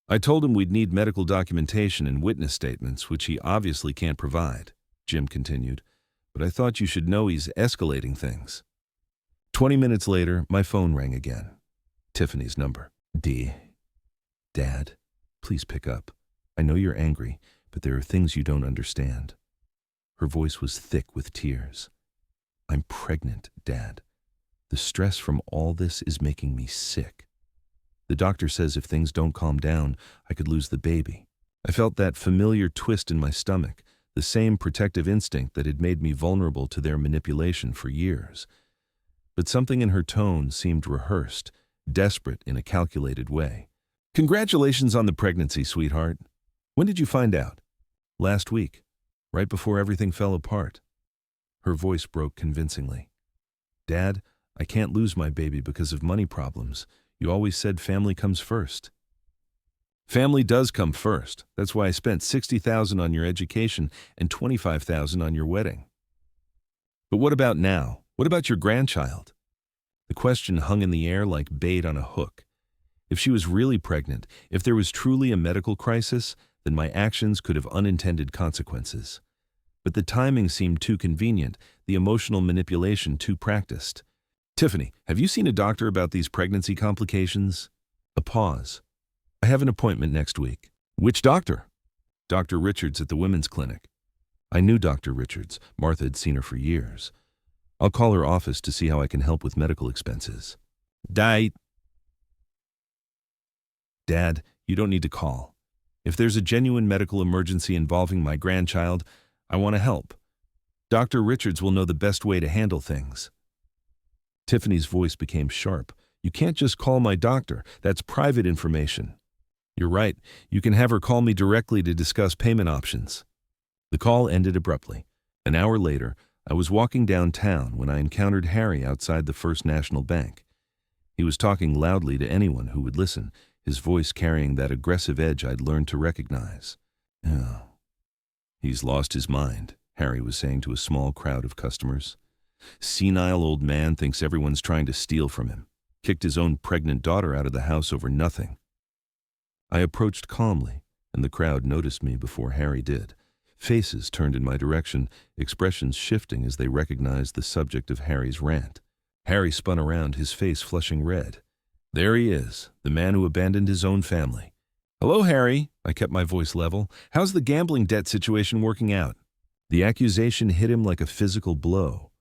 I told him we'd need medical documentation and witness statements, which he obviously can't provide, Jim continued. But I thought you should know he's escalating things. 20 minutes later, my phone rang again. Tiffany's number. Dad, please pick up. I know you're angry, but there are things you don't understand. Her voice was thick with tears. I'm pregnant, Dad. The stress from all this is making me sick. The doctor says if things don't calm down, I could lose the baby. I felt that familiar twist in my stomach, the same protective instinct that had made me vulnerable to their manipulation for years. But something in her tone seemed rehearsed, desperate in a calculated way. "Congratulations on the pregnancy, sweetheart. When did you find out?" "Last week, right before everything fell apart." Her voice broke convincingly. "Dad, I can't lose my baby because of money problems. You always said family comes first." "Family does come first. That's why I spent $60,000 on your education and $25,000 on your wedding." "But what about now? What about your grandchild?" The question hung in the air like bait on a hook. If she was really pregnant, if there was truly a medical crisis, then my actions could have unintended consequences. But the timing seemed too convenient, the emotional manipulation too practiced. "Tiffany, have you seen a doctor about these pregnancy complications?" A pause. "I have an appointment next week." "Which doctor?" "Dr. Richards at the women's clinic." I knew Dr. Richards. Martha had seen her for years. "I'll call her office to see how I can help with medical expenses." "Dad, you don't need to call. If there's a genuine medical emergency involving my grandchild, I want to help. Dr. Richards will know the best way to handle things." Tiffany's voice became sharp. "You can't just call my doctor. That's private information." "You're right. You can have her call me directly to discuss payment options." The call ended abruptly. An hour later, I was walking downtown when I encountered Harry outside the First National Bank. He was talking loudly to anyone who would listen, his voice carrying that aggressive edge I'd learned to recognize. "Oh, he's lost his mind," Harry was saying to a small crowd of customers. "Senile old man thinks everyone's trying to steal from him. Kicked his own pregnant daughter out of the house over nothing." I approached calmly, and the crowd noticed me before Harry did. Faces turned in my direction, expressions shifting as they recognized the subject of Harry's rant. Harry spun around, his face flushing red. "There he is, the man who abandoned his own family." "Hello, Harry," I kept my voice level. "How's the gambling debt situation working out?" The accusation hit him like a physical blow.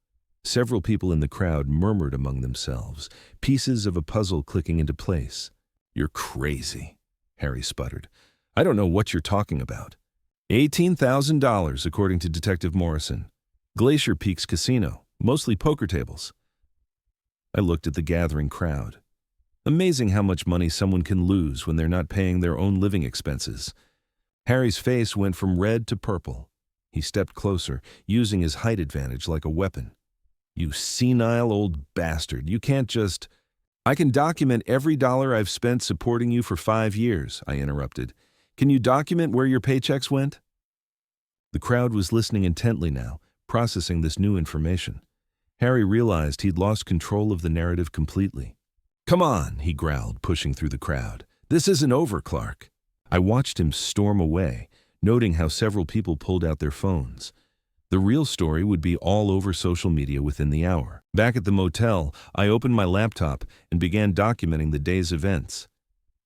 Several people in the crowd murmured among themselves, pieces of a puzzle clicking into place. "You're crazy," Harry sputtered. "I don't know what you're talking about." $18,000, according to Detective Morrison. Glacier Peaks Casino, mostly poker tables. I looked at the gathering crowd. Amazing how much money someone can lose when they're not paying their own living expenses. Harry's face went from red to purple. He stepped closer, using his height advantage like a weapon. "You senile old bastard, you can't just—" "I can document every dollar I've spent supporting you for 5 years, I interrupted. "Can you document where your paychecks went?" The crowd was listening intently now, processing this new information. Harry realized he'd lost control of the narrative completely. "Come on," he growled, pushing through the crowd. "This isn't over, Clark." I watched him storm away, noting how several people pulled out their phones. The real story would be all over social media within the hour. Back at the motel, I opened my laptop and began documenting the day's events.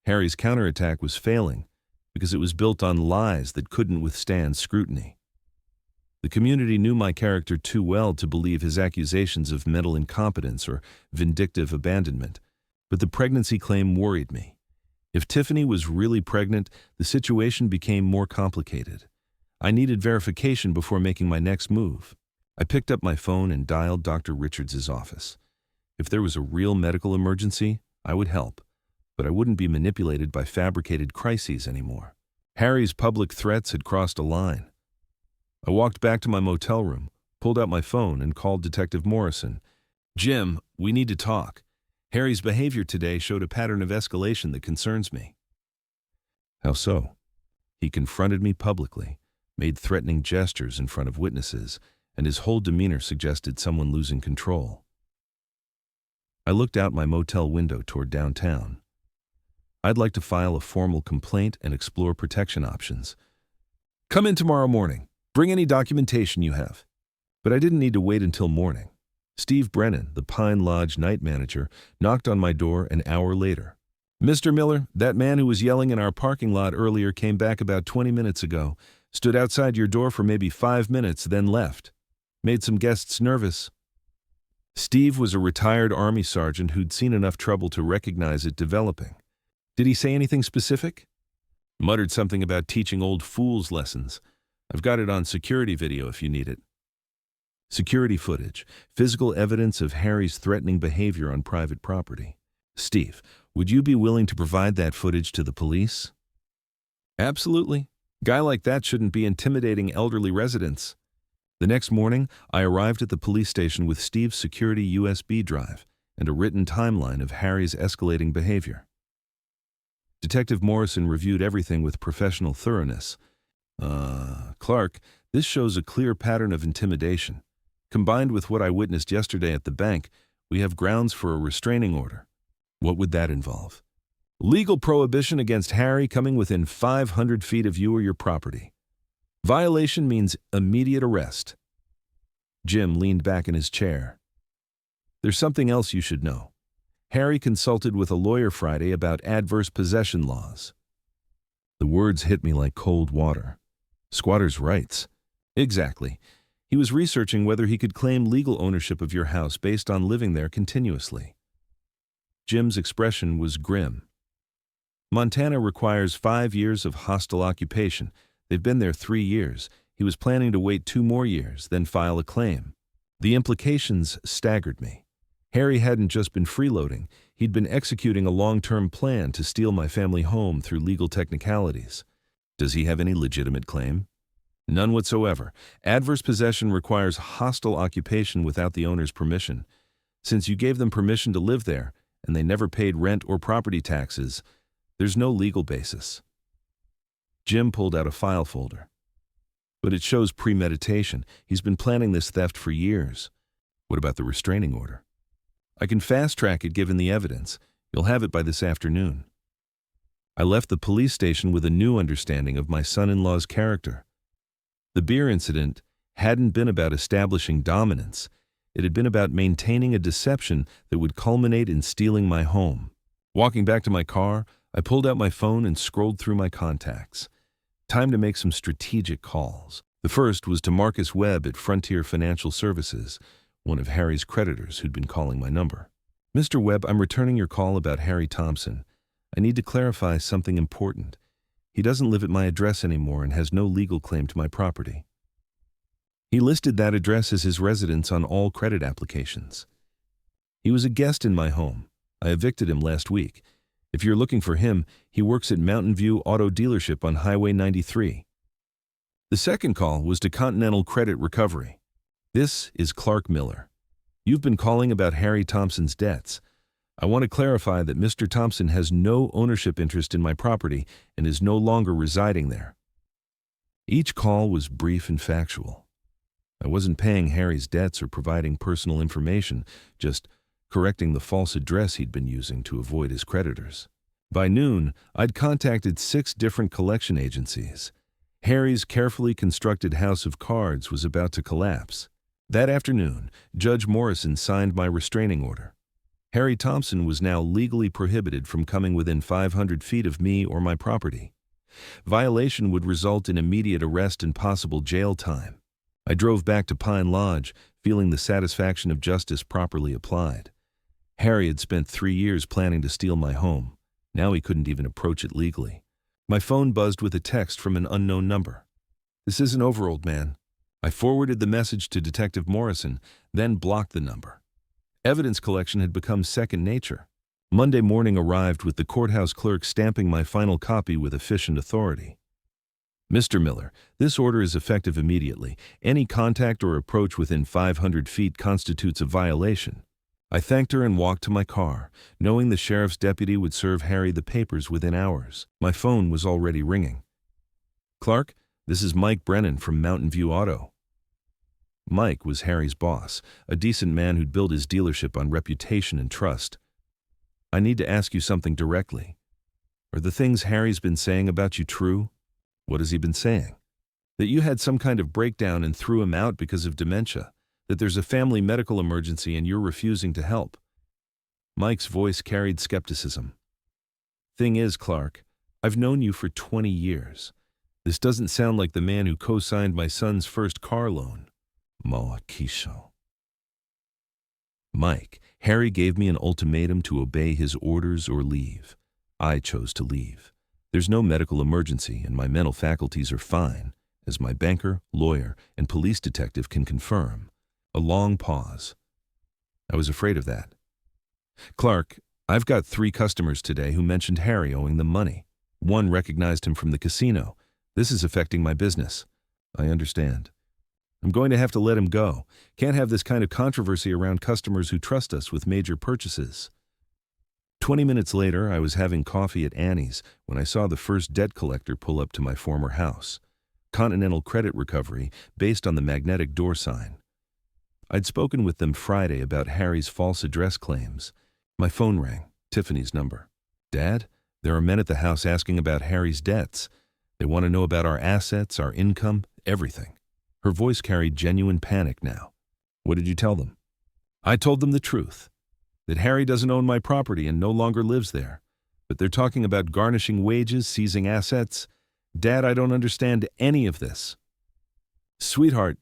Harry's counterattack was failing, because it was built on lies that couldn't withstand scrutiny. The community knew my character too well to believe his accusations of mental incompetence or vindictive abandonment, but the pregnancy claim worried me. If Tiffany was really pregnant, the situation became more complicated. I needed verification before making my next move. I picked up my phone and dialed Dr. Richards' office. If there was a real medical emergency, I would help, but I wouldn't be manipulated by fabricated crises anymore. Harry's public threats had crossed a line. I walked back to my motel room, pulled out my phone, and called Detective Morrison. "Jim, we need to talk. Harry's behavior today showed a pattern of escalation that concerns me." "How so?" He confronted me publicly, made threatening gestures in front of witnesses, and his whole demeanor suggested someone losing control. I looked out my motel window toward downtown. "I'd like to file a formal complaint and explore protection options." "Come in tomorrow morning. Bring any documentation you have." But I didn't need to wait until morning. Steve Brennan, the Pine Lodge night manager, knocked on my door an hour later. "Mr. Miller, that man who was yelling in our parking lot earlier came back about 20 minutes ago, stood outside your door for maybe 5 minutes, then left. Made some guests nervous." Steve was a retired Army sergeant who'd seen enough trouble to recognize it developing. "Did he say anything specific?" "Muttered something about teaching old fools lessons. I've got it on security video if you need it. Security footage, physical evidence of Harry's threatening behavior on private property. Steve, would you be willing to provide that footage to the police? Absolutely. Guy like that shouldn't be intimidating elderly residents. The next morning, I arrived at the police station with Steve's security USB drive and a written timeline of Harry's escalating behavior. Detective Morrison reviewed everything with professional thoroughness. Clark, this shows a clear pattern of intimidation. Combined with what I witnessed yesterday at the bank, we have grounds for a restraining order. What would that involve? Legal prohibition against Harry coming within 500 feet of you or your property. Violation means immediate arrest. Jim leaned back in his chair. There's something else you should know. Harry consulted with a lawyer Friday about adverse possession laws. The words hit me like cold water. Squatters' rights. Exactly. He was researching whether he could claim legal ownership of your house based on living there continuously. Jim's expression was grim. Montana requires 5 years of hostile occupation. They've been there 3 years. He was planning to wait 2 more years, then file a claim. The implications staggered me. Harry hadn't just been freeloading. He'd been executing a long-term plan to steal my family home through legal technicalities. Does he have any legitimate claim? None whatsoever. Adverse possession requires hostile occupation without the owner's permission. Since you gave them permission to live there, and they never paid rent or property taxes, there's no legal basis. Jim pulled out a file folder. But it shows premeditation. He's been planning this theft for years. What about the restraining order? I can fast-track it given the evidence. You'll have it by this afternoon. I left the police station with a new understanding of my son-in-law's character. The beer incident hadn't been about establishing dominance. It had been about maintaining a deception that would culminate in stealing my home. Walking back to my car, I pulled out my phone and scrolled through my contacts. Time to make some strategic calls. The first was to Marcus Webb at Frontier Financial Services, one of Harry's creditors who'd been calling my number. Mr. Webb, I'm returning your call about Harry Thompson. I need to clarify something important. He doesn't live at my address anymore and has no legal claim to my property. He listed that address as his residence on all credit applications. He was a guest in my home. I evicted him last week. If you're looking for him, he works at Mountain View Auto Dealership on Highway 93. The second call was to Continental Credit Recovery. This is Clark Miller. You've been calling about Harry Thompson's debts. I want to clarify that Mr. Thompson has no ownership interest in my property and is no longer residing there. Each call was brief and factual. I wasn't paying Harry's debts or providing personal information, just correcting the false address he'd been using to avoid his creditors. By noon, I'd contacted 6 different collection agencies. Harry's carefully constructed house of cards was about to collapse. That afternoon, Judge Morrison signed my restraining order. Harry Thompson was now legally prohibited from coming within 500 feet of me or my property. Violation would result in immediate arrest and possible jail time. I drove back to Pine Lodge, feeling the satisfaction of justice properly applied. Harry had spent 3 years planning to steal my home. Now he couldn't even approach it legally. My phone buzzed with a text from an unknown number. This isn't over, old man. I forwarded the message to Detective Morrison, then blocked the number. Evidence collection had become second nature. Monday morning arrived with the courthouse clerk stamping my final copy with efficient authority. Mr. Miller, this order is effective immediately. Any contact or approach within 500 feet constitutes a violation. I thanked her and walked to my car, knowing the sheriff's deputy would serve Harry the papers within hours. My phone was already ringing. Clark, this is Mike Brennan from Mountain View Auto. Mike was Harry's boss, a decent man who'd built his dealership on reputation and trust. I need to ask you something directly. Are the things Harry's been saying about you true? What has he been saying? That you had some kind of breakdown and threw him out because of dementia, that there's a family medical emergency and you're refusing to help. Mike's voice carried skepticism. Thing is, Clark, I've known you for 20 years. This doesn't sound like the man who co-signed my son's first car loan. Moakisho. Mike, Harry gave me an ultimatum to obey his orders or leave. I chose to leave. There's no medical emergency and my mental faculties are fine. as my banker, lawyer, and police detective can confirm. A long pause. I was afraid of that. Clark, I've got 3 customers today who mentioned Harry owing them money. One recognized him from the casino. This is affecting my business. I understand. I'm going to have to let him go. Can't have this kind of controversy around customers who trust us with major purchases. 20 minutes later, I was having coffee at Annie's when I saw the first debt collector pull up to my former house. Continental Credit Recovery, based on the magnetic door sign. I'd spoken with them Friday about Harry's false address claims. My phone rang, Tiffany's number. Dad, there are men at the house asking about Harry's debts. They want to know about our assets, our income, everything. Her voice carried genuine panic now. What did you tell them? I told them the truth. That Harry doesn't own my property and no longer lives there. But they're talking about garnishing wages, seizing assets. Dad, I don't understand any of this. Sweetheart,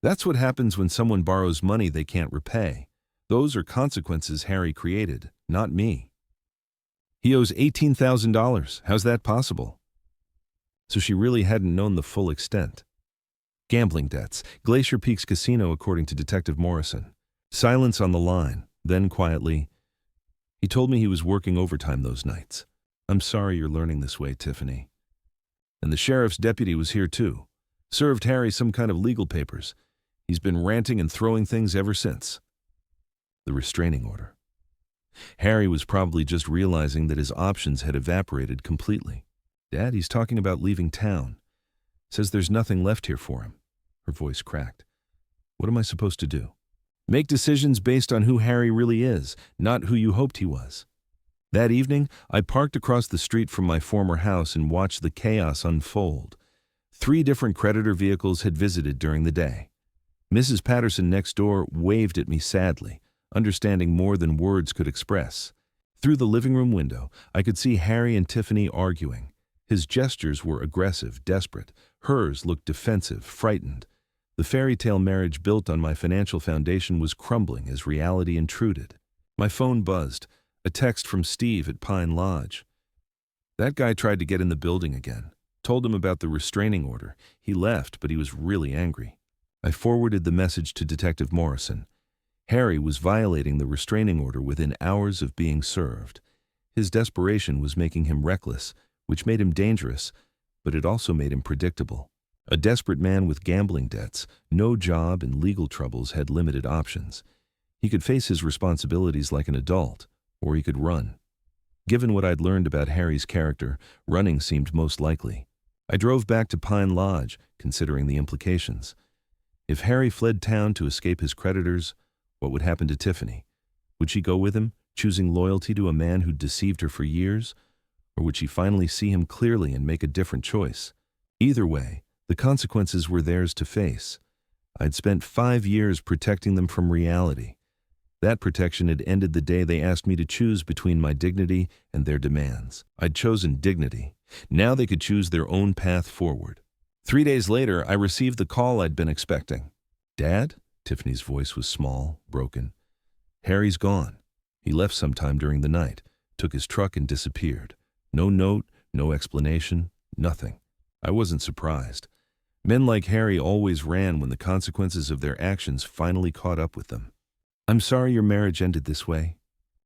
that's what happens when someone borrows money they can't repay. Those are consequences Harry created, not me. He owes $18,000. How's that possible? So she really hadn't known the full extent. Gambling debts, Glacier Peaks Casino, according to Detective Morrison. Silence on the line, then quietly, he told me he was working overtime those nights. I'm sorry you're learning this way, Tiffany. And the sheriff's deputy was here too. Served Harry some kind of legal papers. He's been ranting and throwing things ever since. The restraining order. Harry was probably just realizing that his options had evaporated completely. Dad, he's talking about leaving town. Says there's nothing left here for him. Her voice cracked. What am I supposed to do? Make decisions based on who Harry really is, not who you hoped he was. That evening, I parked across the street from my former house and watched the chaos unfold. 3 different creditor vehicles had visited during the day. Mrs. Patterson next door waved at me sadly, understanding more than words could express. Through the living room window, I could see Harry and Tiffany arguing. His gestures were aggressive, desperate. Hers looked defensive, frightened. The fairy tale marriage built on my financial foundation was crumbling as reality intruded. My phone buzzed, a text from Steve at Pine Lodge. That guy tried to get in the building again. Told him about the restraining order. He left, but he was really angry. I forwarded the message to Detective Morrison. Harry was violating the restraining order within hours of being served. His desperation was making him reckless, which made him dangerous, but it also made him predictable. A desperate man with gambling debts, no job, and legal troubles had limited options. He could face his responsibilities like an adult, or he could run. Given what I'd learned about Harry's character, running seemed most likely. I drove back to Pine Lodge, considering the implications. If Harry fled town to escape his creditors, what would happen to Tiffany? Would she go with him, choosing loyalty to a man who'd deceived her for years? Or would she finally see him clearly and make a different choice? Either way, the consequences were theirs to face. I'd spent 5 years protecting them from reality. That protection had ended the day they asked me to choose between my dignity and their demands. I'd chosen dignity. Now they could choose their own path forward. 3 days later, I received the call I'd been expecting. Dad? Tiffany's voice was small, broken. Harry's gone. He left sometime during the night, took his truck and disappeared. No note, no explanation, nothing. I wasn't surprised. Men like Harry always ran when the consequences of their actions finally caught up with them. I'm sorry your marriage ended this way.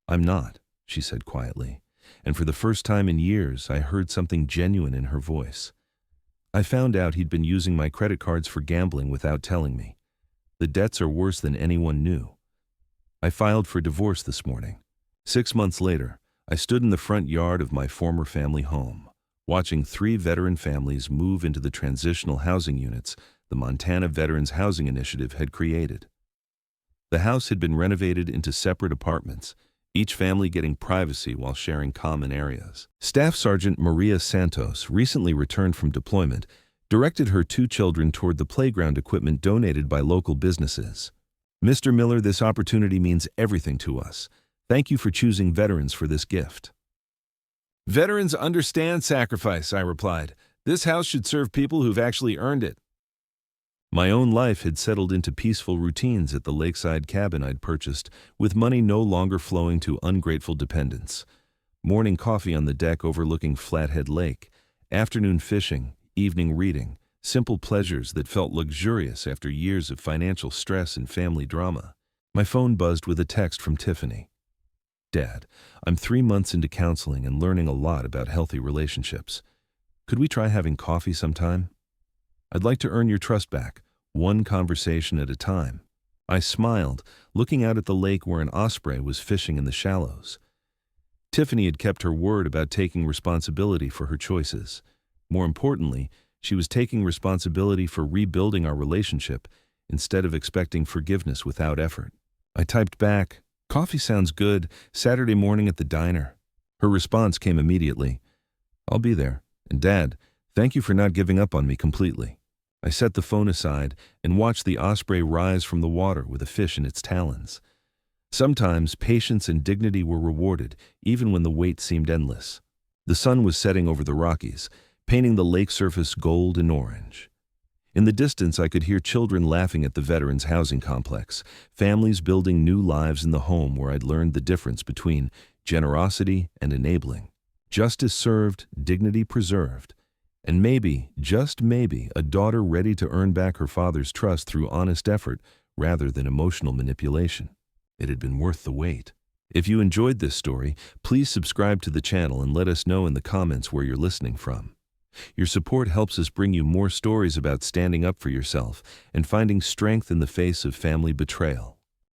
I'm not, she said quietly, and for the first time in years I heard something genuine in her voice. I found out he'd been using my credit cards for gambling without telling me. The debts are worse than anyone knew. I filed for divorce this morning. 6 months later, I stood in the front yard of my former family home, watching 3 veteran families move into the transitional housing units the Montana Veterans Housing Initiative had created. The house had been renovated into separate apartments, each family getting privacy while sharing common areas. Staff Sergeant Maria Santos, recently returned from deployment, directed her 2 children toward the playground equipment donated by local businesses. Mr. Miller, this opportunity means everything to us. Thank you for choosing veterans for this gift. Veterans understand sacrifice, I replied. This house should serve people who've actually earned it. My own life had settled into peaceful routines at the lakeside cabin I'd purchased, with money no longer flowing to ungrateful dependents. Morning coffee on the deck overlooking Flathead Lake, afternoon fishing, evening reading, simple pleasures that felt luxurious after years of financial stress and family drama. My phone buzzed with a text from Tiffany. Dad, I'm 3 months into counseling and learning a lot about healthy relationships. Could we try having coffee sometime? I'd like to earn your trust back, one conversation at a time. I smiled, looking out at the lake where an osprey was fishing in the shallows. Tiffany had kept her word about taking responsibility for her choices. More importantly, she was taking responsibility for rebuilding our relationship instead of expecting forgiveness without effort. I typed back, "Coffee sounds good, Saturday morning at the diner." Her response came immediately, "I'll be there. And Dad, thank you for not giving up on me completely." I set the phone aside and watched the osprey rise from the water with a fish in its talons. Sometimes patience and dignity were rewarded, even when the wait seemed endless. The sun was setting over the Rockies, painting the lake surface gold and orange. In the distance, I could hear children laughing at the veterans' housing complex, families building new lives in the home where I'd learned the difference between generosity and enabling. Justice served, dignity preserved. And maybe, just maybe, a daughter ready to earn back her father's trust through honest effort rather than emotional manipulation. It had been worth the wait. If you enjoyed this story, please subscribe to the channel and let us know in the comments where you're listening from. Your support helps us bring you more stories about standing up for yourself and finding strength in the face of family betrayal.